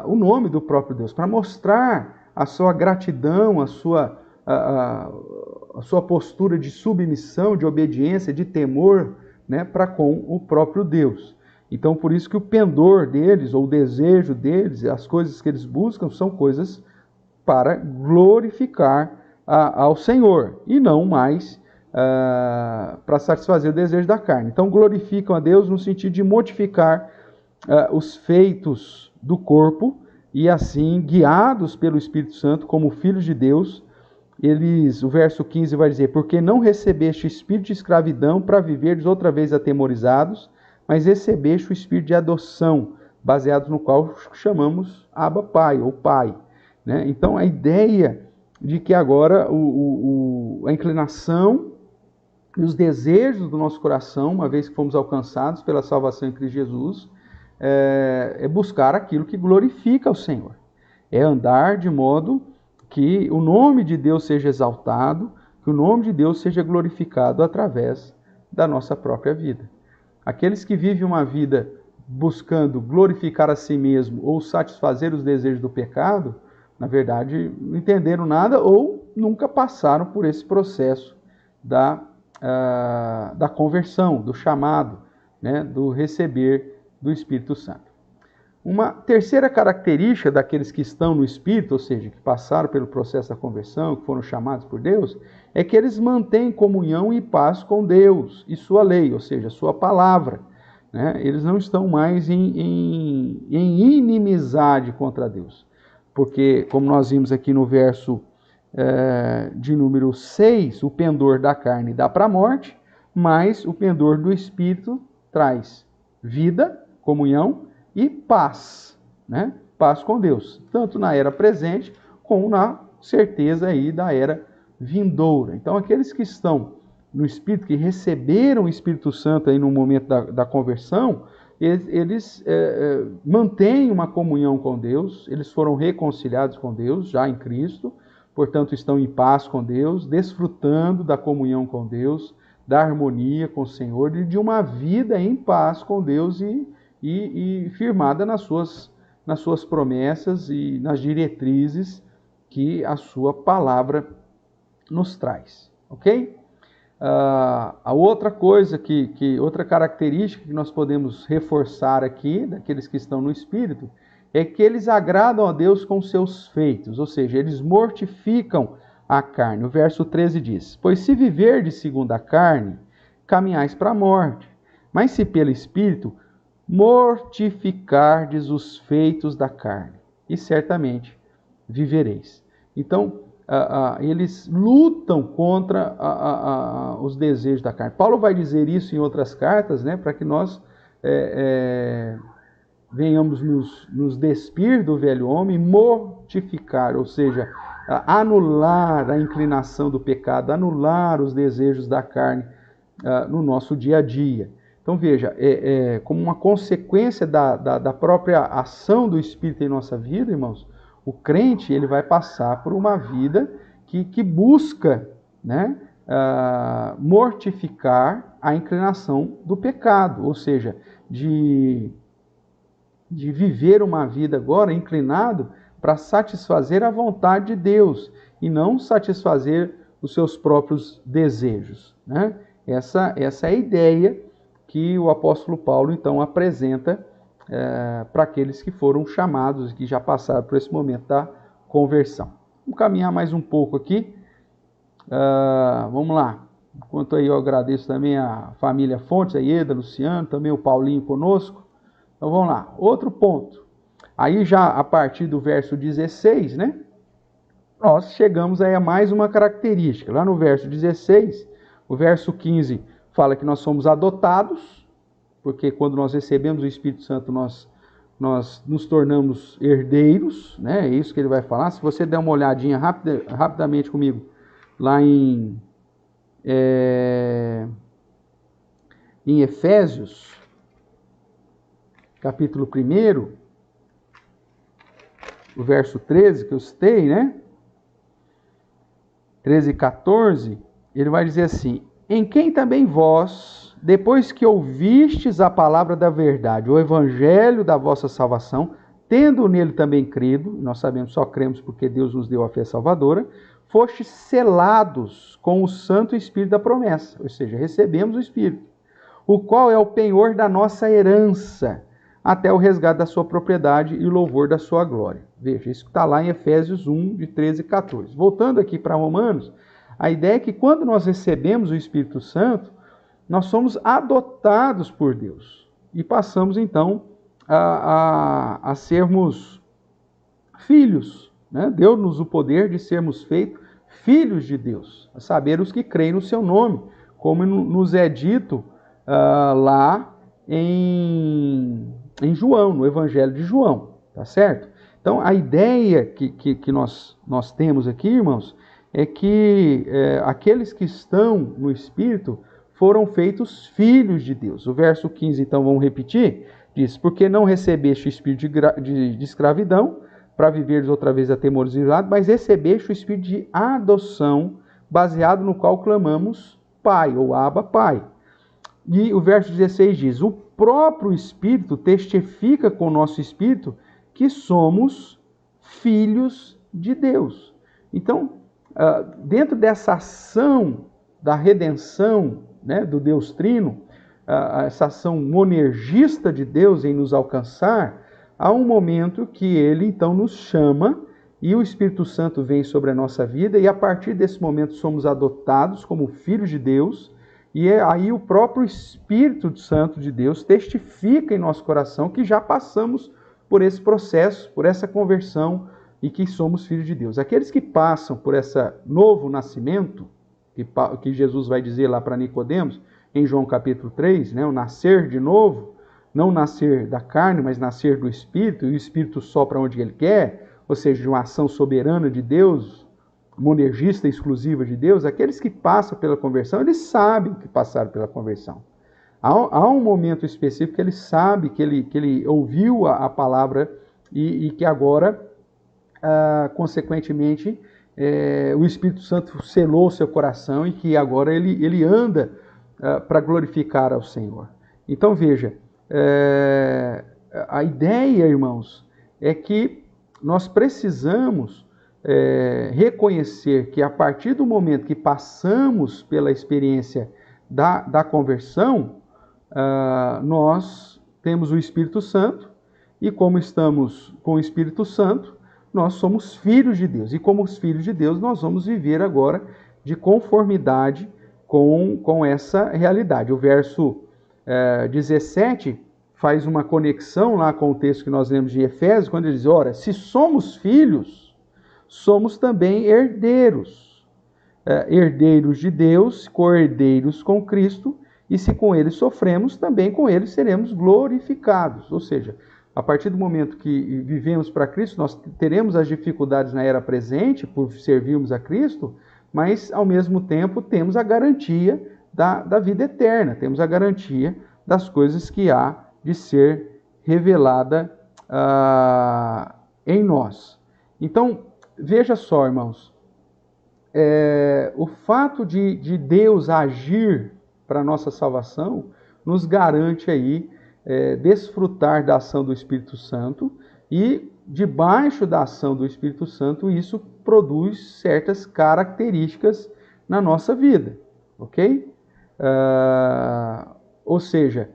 o nome do próprio Deus, para mostrar a sua gratidão, a sua postura de submissão, de obediência, de temor, né, para com o próprio Deus. Então, por isso que o pendor deles, ou o desejo deles, as coisas que eles buscam, são coisas para glorificar ao Senhor, e não mais para satisfazer o desejo da carne. Então, glorificam a Deus no sentido de mortificar os feitos do corpo, e assim, guiados pelo Espírito Santo, como filhos de Deus, o verso 15 vai dizer, porque não recebeste espírito de escravidão para viverdes outra vez atemorizados, mas recebeste o espírito de adoção, baseado no qual chamamos Abba Pai, ou Pai. Né? Então, a ideia de que agora a inclinação e os desejos do nosso coração, uma vez que fomos alcançados pela salvação em Cristo Jesus, é buscar aquilo que glorifica ao Senhor. É andar de modo que o nome de Deus seja exaltado, que o nome de Deus seja glorificado através da nossa própria vida. Aqueles que vivem uma vida buscando glorificar a si mesmo ou satisfazer os desejos do pecado, na verdade, não entenderam nada ou nunca passaram por esse processo da conversão, do chamado, né, do receber do Espírito Santo. Uma terceira característica daqueles que estão no Espírito, ou seja, que passaram pelo processo da conversão, que foram chamados por Deus, é que eles mantêm comunhão e paz com Deus e sua lei, ou seja, sua palavra. Né? Eles não estão mais em inimizade contra Deus. Porque, como nós vimos aqui no verso de número 6, o pendor da carne dá para a morte, mas o pendor do Espírito traz vida, comunhão e paz, né? Paz com Deus, tanto na era presente como na certeza aí da era vindoura. Então, aqueles que estão no Espírito, que receberam o Espírito Santo aí no momento da conversão, eles mantêm uma comunhão com Deus, eles foram reconciliados com Deus já em Cristo, portanto estão em paz com Deus, desfrutando da comunhão com Deus, da harmonia com o Senhor e de uma vida em paz com Deus e firmada nas suas promessas e nas diretrizes que a sua palavra nos traz, ok? A outra coisa, outra característica que nós podemos reforçar aqui, daqueles que estão no Espírito, é que eles agradam a Deus com seus feitos, ou seja, eles mortificam a carne. O verso 13 diz: pois se viverdes segundo a carne, caminhais para a morte, mas se pelo Espírito mortificardes os feitos da carne, e certamente vivereis. Então, eles lutam contra os desejos da carne. Paulo vai dizer isso em outras cartas, né, para que nós venhamos nos despir do velho homem, mortificar, ou seja, anular a inclinação do pecado, anular os desejos da carne no nosso dia a dia. Então veja, como uma consequência da própria ação do Espírito em nossa vida, irmãos, o crente ele vai passar por uma vida que busca, né, mortificar a inclinação do pecado, ou seja, de viver uma vida agora inclinado para satisfazer a vontade de Deus e não satisfazer os seus próprios desejos. Né? Essa é a ideia que o apóstolo Paulo, então, apresenta para aqueles que foram chamados, que já passaram por esse momento da conversão. Vamos caminhar mais um pouco aqui. Vamos lá. Enquanto aí eu agradeço também a família Fontes, a Ieda, Luciano, também o Paulinho conosco. Então vamos lá. Outro ponto. Aí já a partir do verso 16, né? Nós chegamos aí a mais uma característica. Lá no verso 16, o verso 15 fala que nós somos adotados, porque quando nós recebemos o Espírito Santo, nós nos tornamos herdeiros, né? É isso que ele vai falar. Se você der uma olhadinha rapidamente comigo, lá em Efésios, capítulo 1, o verso 13, que eu citei, né? 13 e 14, ele vai dizer assim: em quem também vós, depois que ouvistes a palavra da verdade, o evangelho da vossa salvação, tendo nele também crido, nós sabemos, só cremos porque Deus nos deu a fé salvadora, fostes selados com o Santo Espírito da promessa, ou seja, recebemos o Espírito, o qual é o penhor da nossa herança, até o resgate da sua propriedade e o louvor da sua glória. Veja, isso está lá em Efésios 1, de 13 e 14. Voltando aqui para Romanos, a ideia é que quando nós recebemos o Espírito Santo, nós somos adotados por Deus e passamos então a sermos filhos, né? Deu-nos o poder de sermos feitos filhos de Deus, a saber, os que creem no seu nome, como nos é dito lá em João, no Evangelho de João, tá certo? Então, a ideia que nós temos aqui, irmãos, é que aqueles que estão no Espírito foram feitos filhos de Deus. O verso 15, então, vamos repetir. Diz, porque não recebeste o espírito de escravidão, para viveres outra vez atemorizados, mas recebeste o espírito de adoção, baseado no qual clamamos Pai, ou Abba, Pai. E o verso 16 diz, o próprio Espírito testifica com o nosso Espírito que somos filhos de Deus. Então, dentro dessa ação da redenção, né, do Deus Trino, essa ação monergista de Deus em nos alcançar, há um momento que Ele então nos chama e o Espírito Santo vem sobre a nossa vida e a partir desse momento somos adotados como filhos de Deus e aí o próprio Espírito Santo de Deus testifica em nosso coração que já passamos por esse processo, por essa conversão e que somos filhos de Deus. Aqueles que passam por esse novo nascimento, que Jesus vai dizer lá para Nicodemos, em João capítulo 3, né, o nascer de novo, não nascer da carne, mas nascer do Espírito, e o Espírito sopra onde Ele quer, ou seja, de uma ação soberana de Deus, monergista exclusiva de Deus, aqueles que passam pela conversão, eles sabem que passaram pela conversão. Há um momento específico que ele sabe, que ele ouviu a palavra e que agora, consequentemente, o Espírito Santo selou o seu coração e que agora ele anda para glorificar ao Senhor. Então veja, a ideia, irmãos, é que nós precisamos reconhecer que a partir do momento que passamos pela experiência da conversão, nós temos o Espírito Santo e como estamos com o Espírito Santo, nós somos filhos de Deus. E como os filhos de Deus, nós vamos viver agora de conformidade com essa realidade. O verso 17 faz uma conexão lá com o texto que nós lemos de Efésios, quando ele diz, ora, se somos filhos, somos também herdeiros. Herdeiros de Deus, co-herdeiros com Cristo, e se com ele sofremos, também com ele seremos glorificados. Ou seja, a partir do momento que vivemos para Cristo, nós teremos as dificuldades na era presente, por servirmos a Cristo, mas ao mesmo tempo temos a garantia da vida eterna, temos a garantia das coisas que há de ser revelada em nós. Então, veja só, irmãos, o fato de Deus agir para a nossa salvação nos garante aí desfrutar da ação do Espírito Santo e debaixo da ação do Espírito Santo isso produz certas características na nossa vida, ok? Ou seja,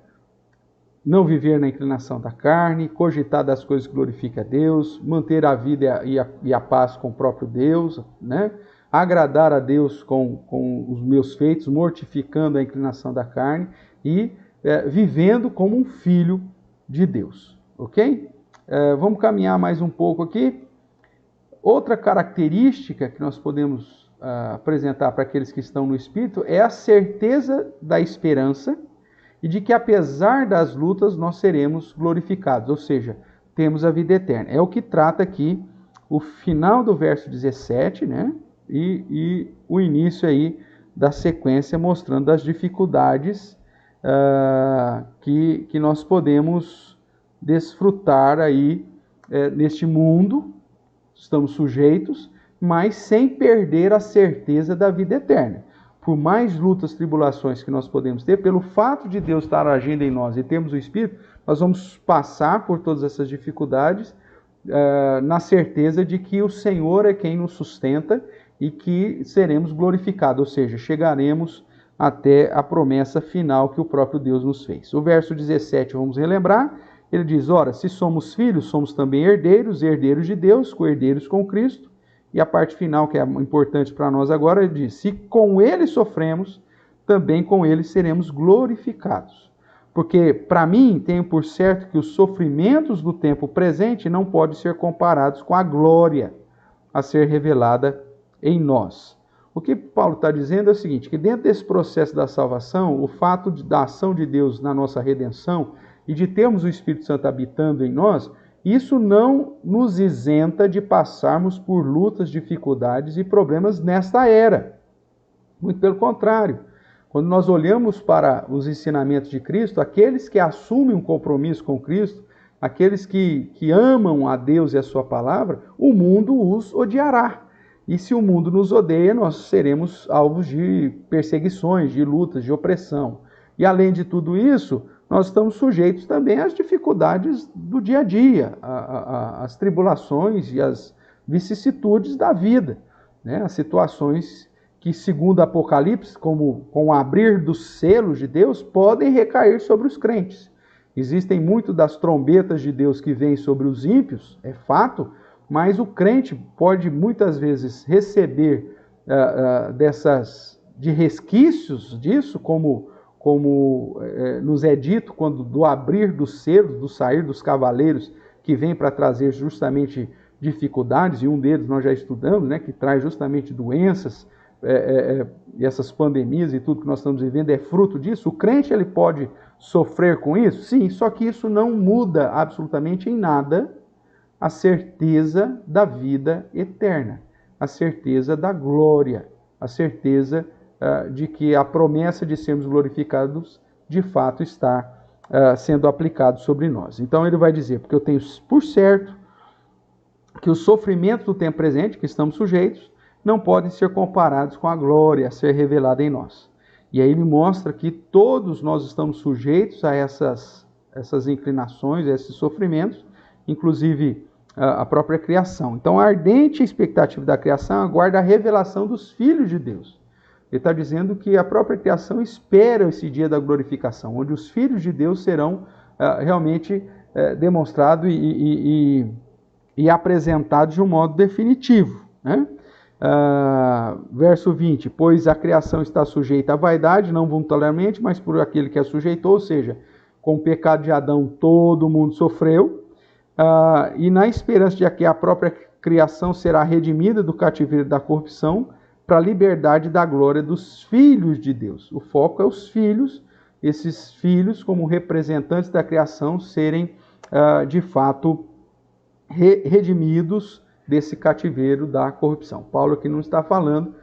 não viver na inclinação da carne, cogitar das coisas que glorificam a Deus, manter a vida e a paz com o próprio Deus, né? Agradar a Deus com os meus feitos, mortificando a inclinação da carne e vivendo como um filho de Deus, ok? Vamos caminhar mais um pouco aqui. Outra característica que nós podemos apresentar para aqueles que estão no Espírito é a certeza da esperança e de que apesar das lutas nós seremos glorificados, ou seja, temos a vida eterna. É o que trata aqui o final do verso 17, né? E o início aí da sequência mostrando as dificuldades que nós podemos desfrutar aí neste mundo, estamos sujeitos, mas sem perder a certeza da vida eterna. Por mais lutas, tribulações que nós podemos ter, pelo fato de Deus estar agindo em nós e termos o Espírito, nós vamos passar por todas essas dificuldades na certeza de que o Senhor é quem nos sustenta e que seremos glorificados, ou seja, chegaremos até a promessa final que o próprio Deus nos fez. O verso 17, vamos relembrar, ele diz, ora, se somos filhos, somos também herdeiros, herdeiros de Deus, co-herdeiros com Cristo. E a parte final, que é importante para nós agora, ele diz, se com ele sofremos, também com ele seremos glorificados. Porque, para mim, tenho por certo que os sofrimentos do tempo presente não podem ser comparados com a glória a ser revelada em nós. O que Paulo está dizendo é o seguinte, que dentro desse processo da salvação, o fato da ação de Deus na nossa redenção e de termos o Espírito Santo habitando em nós, isso não nos isenta de passarmos por lutas, dificuldades e problemas nesta era. Muito pelo contrário. Quando nós olhamos para os ensinamentos de Cristo, aqueles que assumem um compromisso com Cristo, aqueles que amam a Deus e a sua palavra, o mundo os odiará. E se o mundo nos odeia, nós seremos alvos de perseguições, de lutas, de opressão. E além de tudo isso, nós estamos sujeitos também às dificuldades do dia a dia, às tribulações e às vicissitudes da vida, né? As situações que, segundo Apocalipse, como com o abrir dos selos de Deus, podem recair sobre os crentes. Existem muito das trombetas de Deus que vêm sobre os ímpios, é fato, mas o crente pode muitas vezes receber de resquícios disso, como nos é dito quando do abrir dos selos, do sair dos cavaleiros, que vem para trazer justamente dificuldades, e um deles nós já estudamos, né, que traz justamente doenças, e essas pandemias e tudo que nós estamos vivendo é fruto disso. O crente ele pode sofrer com isso? Sim, só que isso não muda absolutamente em nada a certeza da vida eterna, a certeza da glória, a certeza de que a promessa de sermos glorificados de fato está sendo aplicado sobre nós. Então ele vai dizer, porque eu tenho por certo que os sofrimentos do tempo presente, que estamos sujeitos, não podem ser comparados com a glória a ser revelada em nós. E aí ele mostra que todos nós estamos sujeitos a essas inclinações, a esses sofrimentos, inclusive a própria criação. Então a ardente expectativa da criação aguarda a revelação dos filhos de Deus. Ele está dizendo que a própria criação espera esse dia da glorificação, onde os filhos de Deus serão realmente demonstrados e apresentados de um modo definitivo, né? Verso 20, pois a criação está sujeita à vaidade, não voluntariamente, mas por aquele que a sujeitou, ou seja, com o pecado de Adão todo mundo sofreu, e na esperança de que a própria criação será redimida do cativeiro da corrupção para a liberdade da glória dos filhos de Deus. O foco é os filhos, esses filhos como representantes da criação serem de fato redimidos desse cativeiro da corrupção. Paulo aqui não está falando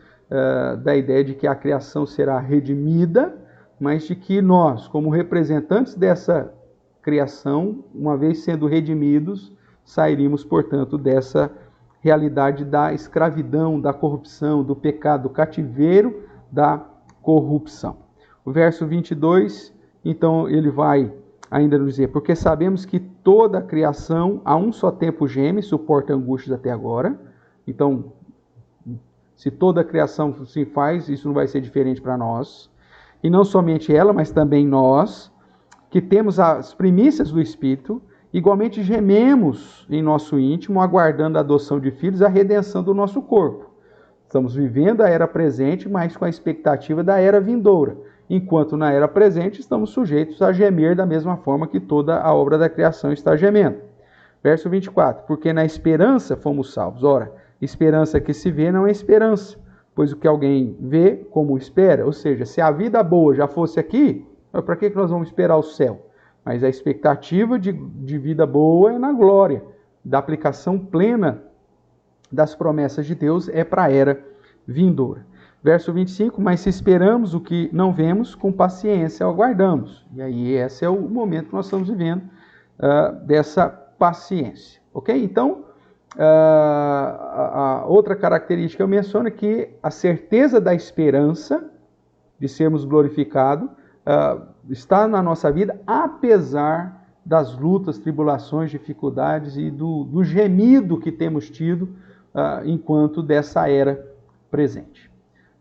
da ideia de que a criação será redimida, mas de que nós, como representantes dessa criação, uma vez sendo redimidos, sairíamos, portanto, dessa realidade da escravidão, da corrupção, do pecado, do cativeiro da corrupção. O verso 22, então, ele vai ainda nos dizer, porque sabemos que toda a criação a um só tempo geme, suporta angústias até agora. Então, se toda a criação se faz, isso não vai ser diferente para nós. E não somente ela, mas também nós, que temos as primícias do Espírito, igualmente gememos em nosso íntimo, aguardando a adoção de filhos, a redenção do nosso corpo. Estamos vivendo a era presente, mas com a expectativa da era vindoura. Enquanto na era presente estamos sujeitos a gemer da mesma forma que toda a obra da criação está gemendo. Verso 24, porque na esperança fomos salvos. Ora, esperança que se vê não é esperança, pois o que alguém vê, como espera. Ou seja, se a vida boa já fosse aqui, para que nós vamos esperar o céu? Mas a expectativa de vida boa é na glória, da aplicação plena das promessas de Deus é para a era vindoura. Verso 25, mas se esperamos o que não vemos, com paciência aguardamos. E aí esse é o momento que nós estamos vivendo dessa paciência. Ok? Então, a outra característica que eu menciono é que a certeza da esperança de sermos glorificados está na nossa vida, apesar das lutas, tribulações, dificuldades e do gemido que temos tido enquanto dessa era presente.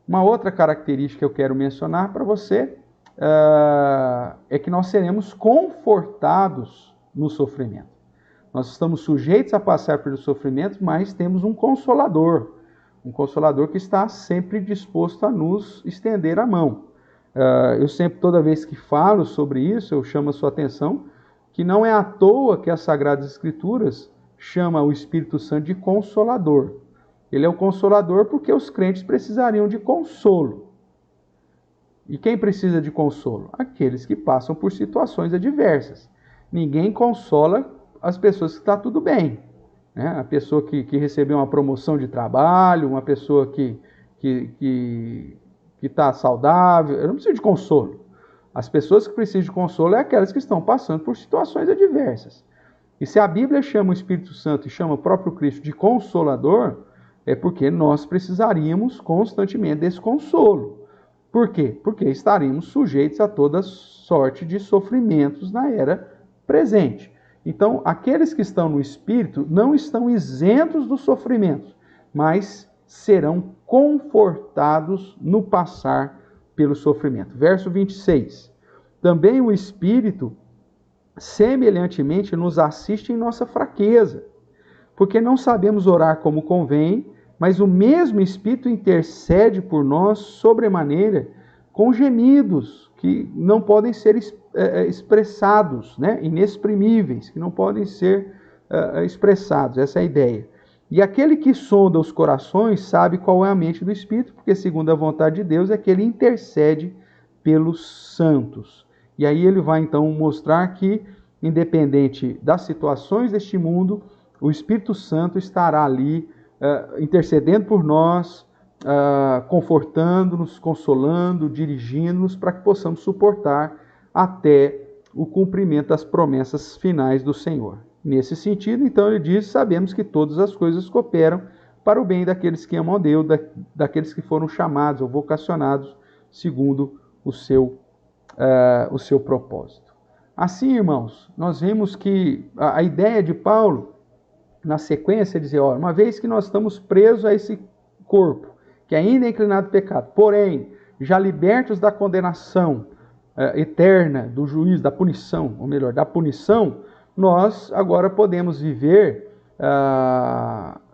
Uma outra característica que eu quero mencionar para você é que nós seremos confortados no sofrimento. Nós estamos sujeitos a passar pelos sofrimentos, mas temos um consolador que está sempre disposto a nos estender a mão. Eu sempre, toda vez que falo sobre isso, eu chamo a sua atenção que não é à toa que as Sagradas Escrituras chamam o Espírito Santo de Consolador. Ele é o Consolador porque os crentes precisariam de consolo. E quem precisa de consolo? Aqueles que passam por situações adversas. Ninguém consola as pessoas que está tudo bem, né? A pessoa que recebeu uma promoção de trabalho, uma pessoa que que está saudável, eu não preciso de consolo. As pessoas que precisam de consolo é aquelas que estão passando por situações adversas. E se a Bíblia chama o Espírito Santo e chama o próprio Cristo de Consolador, é porque nós precisaríamos constantemente desse consolo. Por quê? Porque estaríamos sujeitos a toda sorte de sofrimentos na era presente. Então, aqueles que estão no Espírito não estão isentos dos sofrimentos, mas serão confortados no passar pelo sofrimento. Verso 26. Também o Espírito, semelhantemente, nos assiste em nossa fraqueza, porque não sabemos orar como convém, mas o mesmo Espírito intercede por nós sobremaneira com gemidos que não podem ser expressados, né? Inexprimíveis, que não podem ser expressados. Essa é a ideia. E aquele que sonda os corações sabe qual é a mente do Espírito, porque segundo a vontade de Deus é que ele intercede pelos santos. E aí ele vai então mostrar que, independente das situações deste mundo, o Espírito Santo estará ali intercedendo por nós, confortando-nos, consolando, dirigindo-nos para que possamos suportar até o cumprimento das promessas finais do Senhor. Nesse sentido, então, ele diz, sabemos que todas as coisas cooperam para o bem daqueles que amam a Deus, daqueles que foram chamados ou vocacionados segundo o seu propósito. Assim, irmãos, nós vemos que a ideia de Paulo, na sequência, é dizer, olha, uma vez que nós estamos presos a esse corpo, que ainda é inclinado ao pecado, porém, já libertos da condenação eterna, do juízo, da punição, ou melhor, da punição, nós agora podemos viver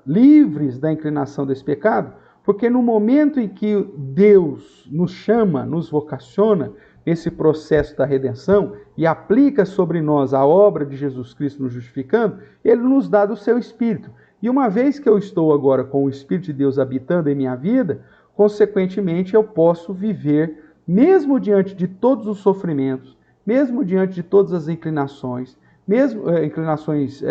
livres da inclinação desse pecado, porque no momento em que Deus nos chama, nos vocaciona, nesse processo da redenção, e aplica sobre nós a obra de Jesus Cristo nos justificando, Ele nos dá do seu Espírito. E uma vez que eu estou agora com o Espírito de Deus habitando em minha vida, consequentemente eu posso viver, mesmo diante de todos os sofrimentos, mesmo diante de todas as inclinações, mesmo inclinações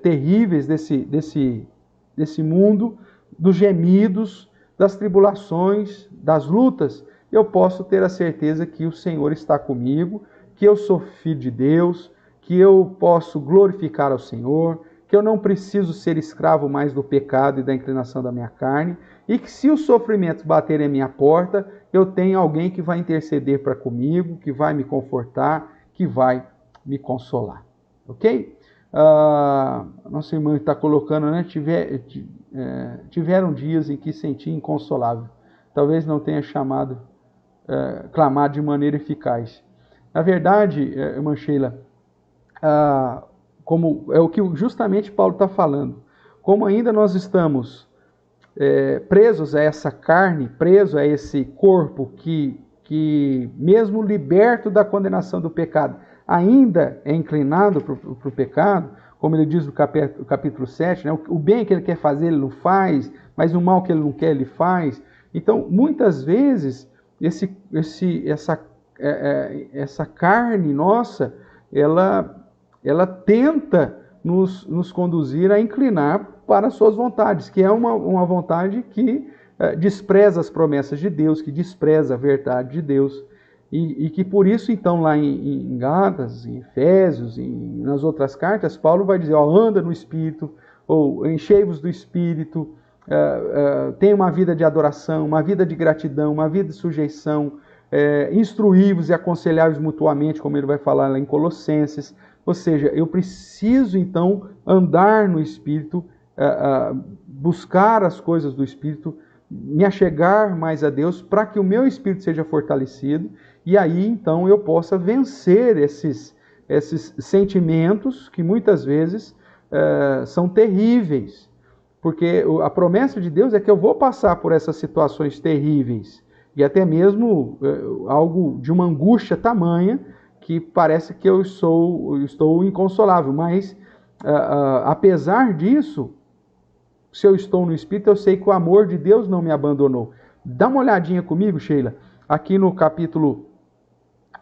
terríveis desse mundo, dos gemidos, das tribulações, das lutas, eu posso ter a certeza que o Senhor está comigo, que eu sou filho de Deus, que eu posso glorificar ao Senhor, que eu não preciso ser escravo mais do pecado e da inclinação da minha carne, e que se os sofrimentos baterem à minha porta, eu tenho alguém que vai interceder para comigo, que vai me confortar, que vai me consolar. Ok? Nossa irmã está colocando, né? Tiveram dias em que senti inconsolável. Talvez não tenha clamado de maneira eficaz. Na verdade, irmã Sheila, como é o que justamente Paulo está falando, como ainda nós estamos presos a essa carne, presos a esse corpo que mesmo liberto da condenação do pecado, ainda é inclinado para o pecado, como ele diz no capítulo 7, né? O bem que ele quer fazer ele não faz, mas o mal que ele não quer ele faz. Então, muitas vezes, essa carne nossa, ela tenta nos conduzir a inclinar para as suas vontades, que é uma vontade que despreza as promessas de Deus, que despreza a verdade de Deus, e que por isso, então, lá em Gálatas, em Efésios, e nas outras cartas, Paulo vai dizer, anda no Espírito, ou enchei-vos do Espírito, tenha uma vida de adoração, uma vida de gratidão, uma vida de sujeição, instruí-vos e aconselhai-vos mutuamente, como ele vai falar lá em Colossenses. Ou seja, eu preciso então andar no Espírito, buscar as coisas do Espírito, me achegar mais a Deus para que o meu espírito seja fortalecido e aí então eu possa vencer esses sentimentos que muitas vezes são terríveis. Porque a promessa de Deus é que eu vou passar por essas situações terríveis e até mesmo algo de uma angústia tamanha que parece que eu estou inconsolável. Mas, apesar disso, se eu estou no Espírito, eu sei que o amor de Deus não me abandonou. Dá uma olhadinha comigo, Sheila, aqui no capítulo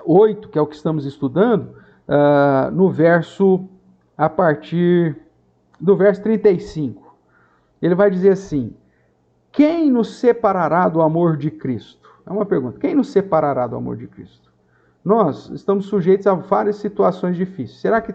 8, que é o que estamos estudando, a partir do verso 35. Ele vai dizer assim, quem nos separará do amor de Cristo? É uma pergunta. Quem nos separará do amor de Cristo? Nós estamos sujeitos a várias situações difíceis. Será que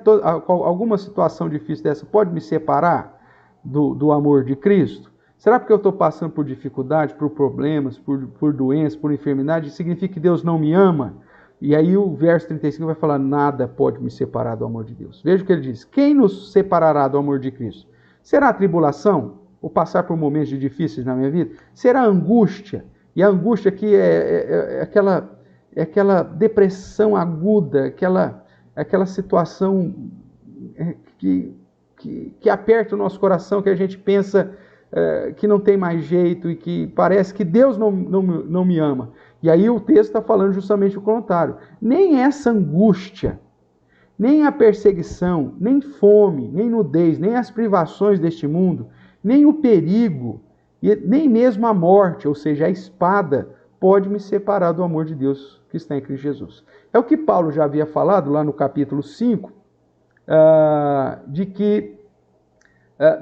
alguma situação difícil dessa pode me separar do amor de Cristo? Será porque eu estou passando por dificuldade, por problemas, por doenças, por enfermidade? Significa que Deus não me ama? E aí o verso 35 vai falar, nada pode me separar do amor de Deus. Veja o que ele diz. Quem nos separará do amor de Cristo? Será a tribulação? Ou passar por momentos difíceis na minha vida? Será a angústia? E a angústia aqui é aquela depressão aguda, aquela situação que aperta o nosso coração, que a gente pensa que não tem mais jeito e que parece que Deus não me ama. E aí o texto está falando justamente o contrário. Nem essa angústia, nem a perseguição, nem fome, nem nudez, nem as privações deste mundo, nem o perigo, e nem mesmo a morte, ou seja, a espada, pode me separar do amor de Deus que está em Cristo Jesus. É o que Paulo já havia falado lá no capítulo 5, de que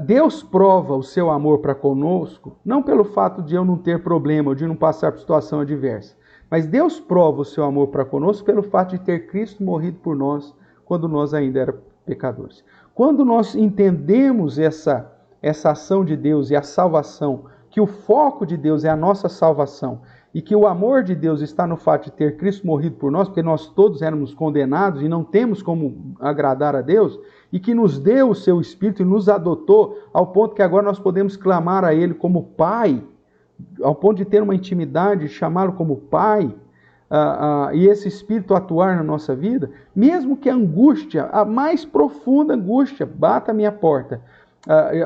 Deus prova o seu amor para conosco, não pelo fato de eu não ter problema, ou de não passar por situação adversa, mas Deus prova o seu amor para conosco pelo fato de ter Cristo morrido por nós, quando nós ainda éramos pecadores. Quando nós entendemos essa ação de Deus e a salvação, que o foco de Deus é a nossa salvação, e que o amor de Deus está no fato de ter Cristo morrido por nós, porque nós todos éramos condenados e não temos como agradar a Deus, e que nos deu o seu Espírito e nos adotou ao ponto que agora nós podemos clamar a Ele como Pai, ao ponto de ter uma intimidade, chamá-lo como Pai, e esse Espírito atuar na nossa vida, mesmo que a angústia, a mais profunda angústia, bata a minha porta,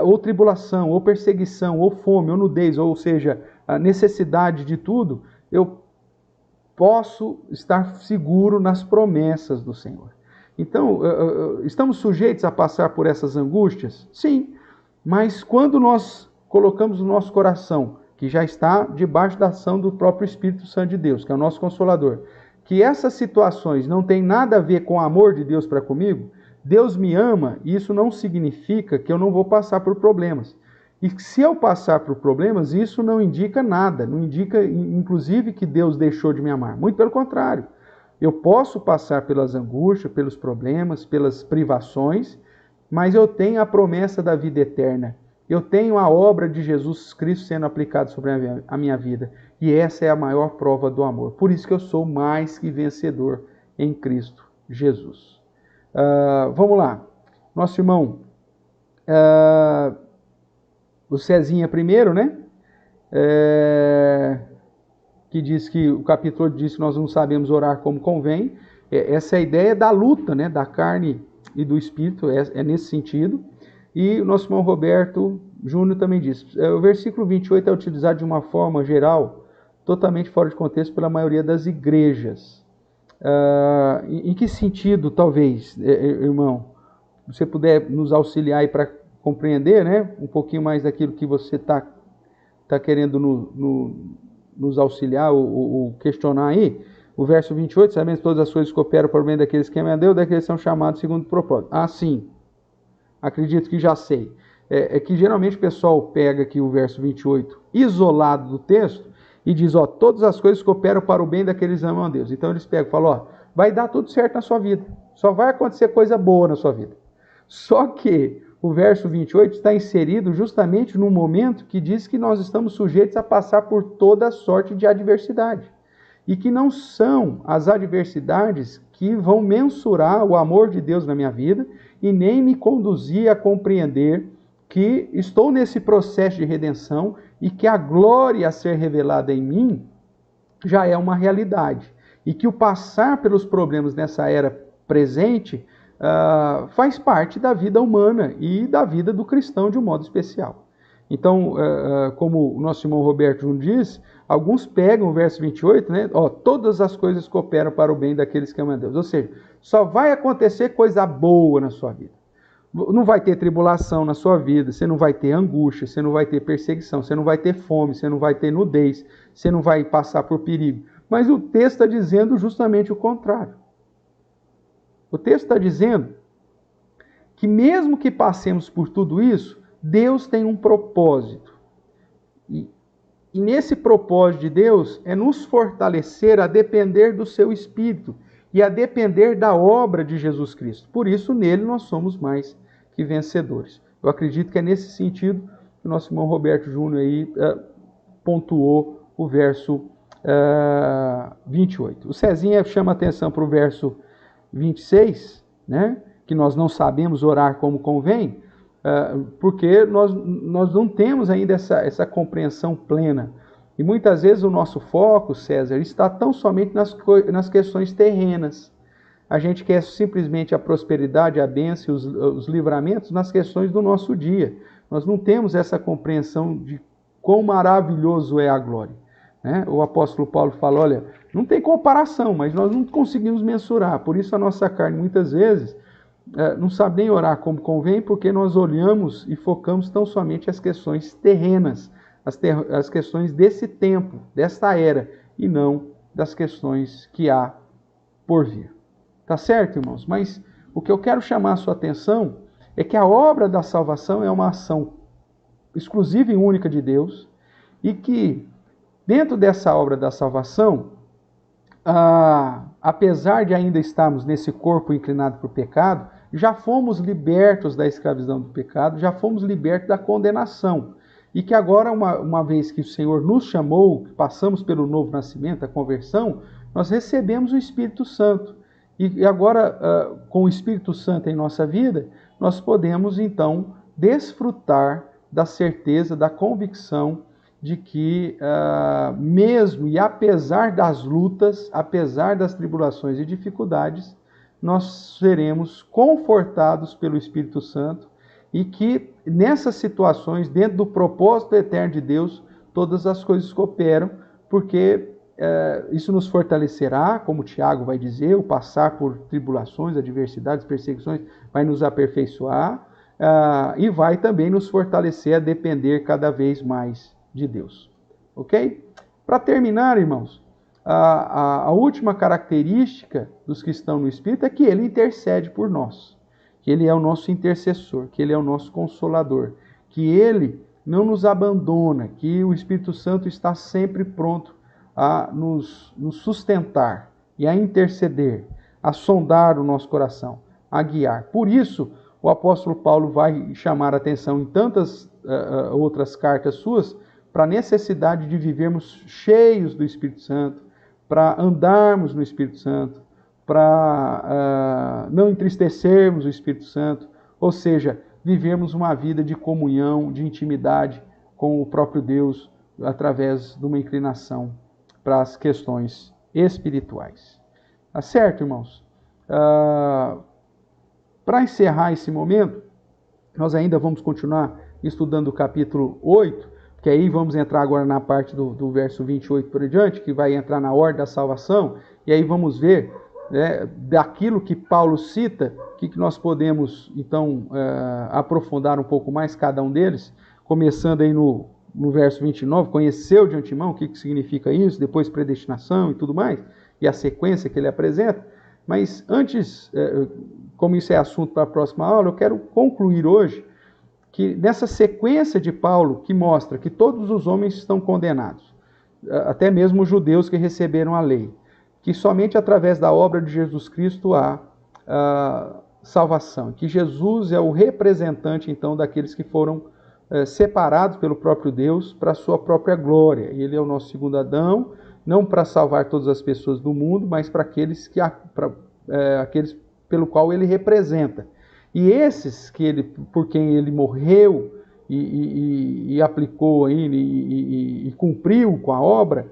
ou tribulação, ou perseguição, ou fome, ou nudez, ou seja, a necessidade de tudo, eu posso estar seguro nas promessas do Senhor. Então, estamos sujeitos a passar por essas angústias? Sim, mas quando nós colocamos o nosso coração, que já está debaixo da ação do próprio Espírito Santo de Deus, que é o nosso Consolador, que essas situações não têm nada a ver com o amor de Deus para comigo, Deus me ama, e isso não significa que eu não vou passar por problemas. E se eu passar por problemas, isso não indica nada, não indica, inclusive, que Deus deixou de me amar. Muito pelo contrário. Eu posso passar pelas angústias, pelos problemas, pelas privações, mas eu tenho a promessa da vida eterna. Eu tenho a obra de Jesus Cristo sendo aplicada sobre a minha vida. E essa é a maior prova do amor. Por isso que eu sou mais que vencedor em Cristo Jesus. Vamos lá. Nosso irmão, o Cezinha primeiro, né? Que diz que o capítulo diz que nós não sabemos orar como convém. Essa é a ideia da luta, né? Da carne e do espírito, é nesse sentido. E o nosso irmão Roberto Júnior também diz. O versículo 28 é utilizado de uma forma geral, totalmente fora de contexto pela maioria das igrejas. Em que sentido, talvez, irmão, você puder nos auxiliar aí para compreender, né, um pouquinho mais daquilo que você está querendo nos auxiliar ou questionar aí? O verso 28, sabendo que todas as coisas cooperam para o bem daqueles que amam a Deus, daqueles que são chamados segundo o propósito. Sim, acredito que já sei. É que geralmente o pessoal pega aqui o verso 28 isolado do texto e diz, todas as coisas cooperam para o bem daqueles que amam a Deus. Então eles pegam e falam, vai dar tudo certo na sua vida. Só vai acontecer coisa boa na sua vida. Só que o verso 28 está inserido justamente no momento que diz que nós estamos sujeitos a passar por toda sorte de adversidade. E que não são as adversidades que vão mensurar o amor de Deus na minha vida e nem me conduzir a compreender que estou nesse processo de redenção e que a glória a ser revelada em mim já é uma realidade. E que o passar pelos problemas nessa era presente faz parte da vida humana e da vida do cristão de um modo especial. Então, como o nosso irmão Roberto Júnior diz, alguns pegam o verso 28, né? Todas as coisas cooperam para o bem daqueles que amam a Deus. Ou seja, só vai acontecer coisa boa na sua vida. Não vai ter tribulação na sua vida, você não vai ter angústia, você não vai ter perseguição, você não vai ter fome, você não vai ter nudez, você não vai passar por perigo. Mas o texto está dizendo justamente o contrário. O texto está dizendo que mesmo que passemos por tudo isso, Deus tem um propósito. E nesse propósito de Deus é nos fortalecer a depender do seu Espírito e a depender da obra de Jesus Cristo. Por isso, nele nós somos mais que vencedores. Eu acredito que é nesse sentido que o nosso irmão Roberto Júnior aí pontuou o verso 28. O Cezinha chama atenção para o verso 26, né? Que nós não sabemos orar como convém, porque nós não temos ainda essa compreensão plena. E muitas vezes o nosso foco, César, está tão somente nas questões terrenas. A gente quer simplesmente a prosperidade, a bênção, os livramentos nas questões do nosso dia. Nós não temos essa compreensão de quão maravilhoso é a glória. Né? O apóstolo Paulo fala, olha, não tem comparação, mas nós não conseguimos mensurar. Por isso a nossa carne muitas vezes não sabe nem orar como convém, porque nós olhamos e focamos tão somente as questões terrenas, as questões desse tempo, desta era, e não das questões que há por vir. Tá certo, irmãos? Mas o que eu quero chamar a sua atenção é que a obra da salvação é uma ação exclusiva e única de Deus, e que dentro dessa obra da salvação, apesar de ainda estarmos nesse corpo inclinado para o pecado, já fomos libertos da escravidão do pecado, já fomos libertos da condenação. E que agora, uma vez que o Senhor nos chamou, que passamos pelo novo nascimento, a conversão, nós recebemos o Espírito Santo. E agora, com o Espírito Santo em nossa vida, nós podemos então desfrutar da certeza, da convicção de que mesmo e apesar das lutas, apesar das tribulações e dificuldades, nós seremos confortados pelo Espírito Santo e que nessas situações, dentro do propósito eterno de Deus, todas as coisas cooperam, porque isso nos fortalecerá, como o Tiago vai dizer, o passar por tribulações, adversidades, perseguições, vai nos aperfeiçoar e vai também nos fortalecer a depender cada vez mais de Deus. Ok? Para terminar, irmãos, a última característica dos que estão no Espírito é que ele intercede por nós, que ele é o nosso intercessor, que ele é o nosso consolador, que ele não nos abandona, que o Espírito Santo está sempre pronto a nos sustentar e a interceder, a sondar o nosso coração, a guiar. Por isso, o apóstolo Paulo vai chamar a atenção em tantas outras cartas suas para a necessidade de vivermos cheios do Espírito Santo, para andarmos no Espírito Santo, para não entristecermos o Espírito Santo, ou seja, vivermos uma vida de comunhão, de intimidade com o próprio Deus, através de uma inclinação para as questões espirituais. Tá certo, irmãos? Para encerrar esse momento, nós ainda vamos continuar estudando o capítulo 8, que aí vamos entrar agora na parte do verso 28 por diante, que vai entrar na ordem da salvação, e aí vamos ver daquilo que Paulo cita, que nós podemos, então, aprofundar um pouco mais cada um deles, começando aí no verso 29, conheceu de antemão o que significa isso, depois predestinação e tudo mais, e a sequência que ele apresenta. Mas antes, como isso é assunto para a próxima aula, eu quero concluir hoje que nessa sequência de Paulo, que mostra que todos os homens estão condenados, até mesmo os judeus que receberam a lei, que somente através da obra de Jesus Cristo há salvação, que Jesus é o representante, então, daqueles que foram separados pelo próprio Deus para a sua própria glória. Ele é o nosso segundo Adão, não para salvar todas as pessoas do mundo, mas para aqueles pelo qual ele representa. E esses por quem ele morreu e aplicou e cumpriu com a obra,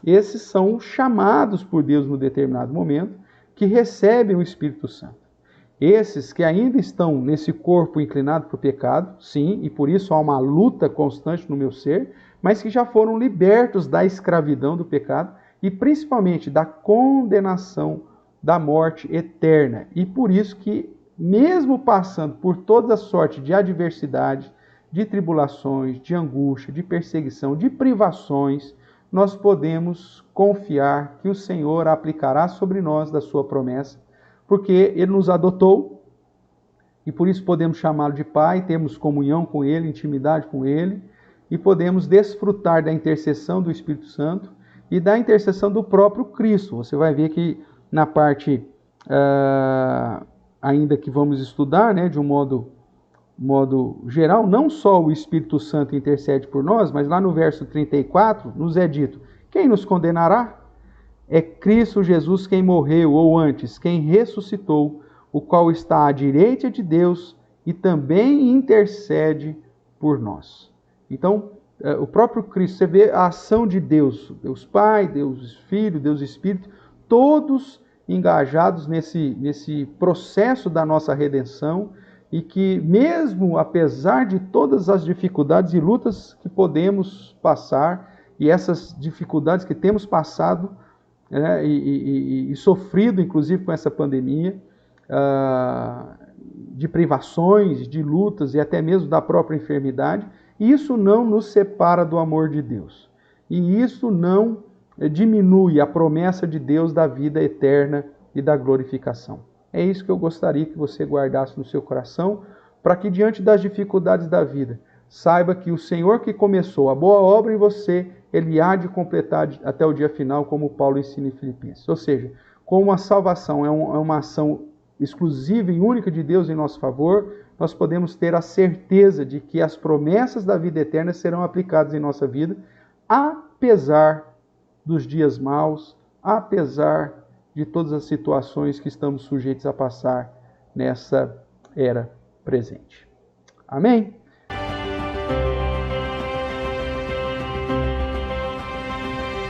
esses são chamados por Deus no determinado momento, que recebem o Espírito Santo. Esses que ainda estão nesse corpo inclinado para o pecado, sim, e por isso há uma luta constante no meu ser, mas que já foram libertos da escravidão do pecado e principalmente da condenação da morte eterna. E por isso que, mesmo passando por toda sorte de adversidade, de tribulações, de angústia, de perseguição, de privações, nós podemos confiar que o Senhor aplicará sobre nós da sua promessa, porque Ele nos adotou e por isso podemos chamá-lo de Pai, temos comunhão com Ele, intimidade com Ele, e podemos desfrutar da intercessão do Espírito Santo e da intercessão do próprio Cristo. Você vai ver que na parte ainda que vamos estudar, né, de um modo geral, não só o Espírito Santo intercede por nós, mas lá no verso 34 nos é dito: quem nos condenará? É Cristo Jesus quem morreu, ou antes, quem ressuscitou, o qual está à direita de Deus e também intercede por nós. Então, o próprio Cristo, você vê a ação de Deus, Deus Pai, Deus Filho, Deus Espírito, todos engajados nesse processo da nossa redenção, e que mesmo apesar de todas as dificuldades e lutas que podemos passar, e essas dificuldades que temos passado, né, e sofrido inclusive com essa pandemia, de privações, de lutas e até mesmo da própria enfermidade, isso não nos separa do amor de Deus. E isso não diminui a promessa de Deus da vida eterna e da glorificação. É isso que eu gostaria que você guardasse no seu coração, para que diante das dificuldades da vida, saiba que o Senhor que começou a boa obra em você, Ele há de completar até o dia final, como Paulo ensina em Filipenses. Ou seja, como a salvação é uma ação exclusiva e única de Deus em nosso favor, nós podemos ter a certeza de que as promessas da vida eterna serão aplicadas em nossa vida, apesar dos dias maus, apesar de todas as situações que estamos sujeitos a passar nessa era presente. Amém?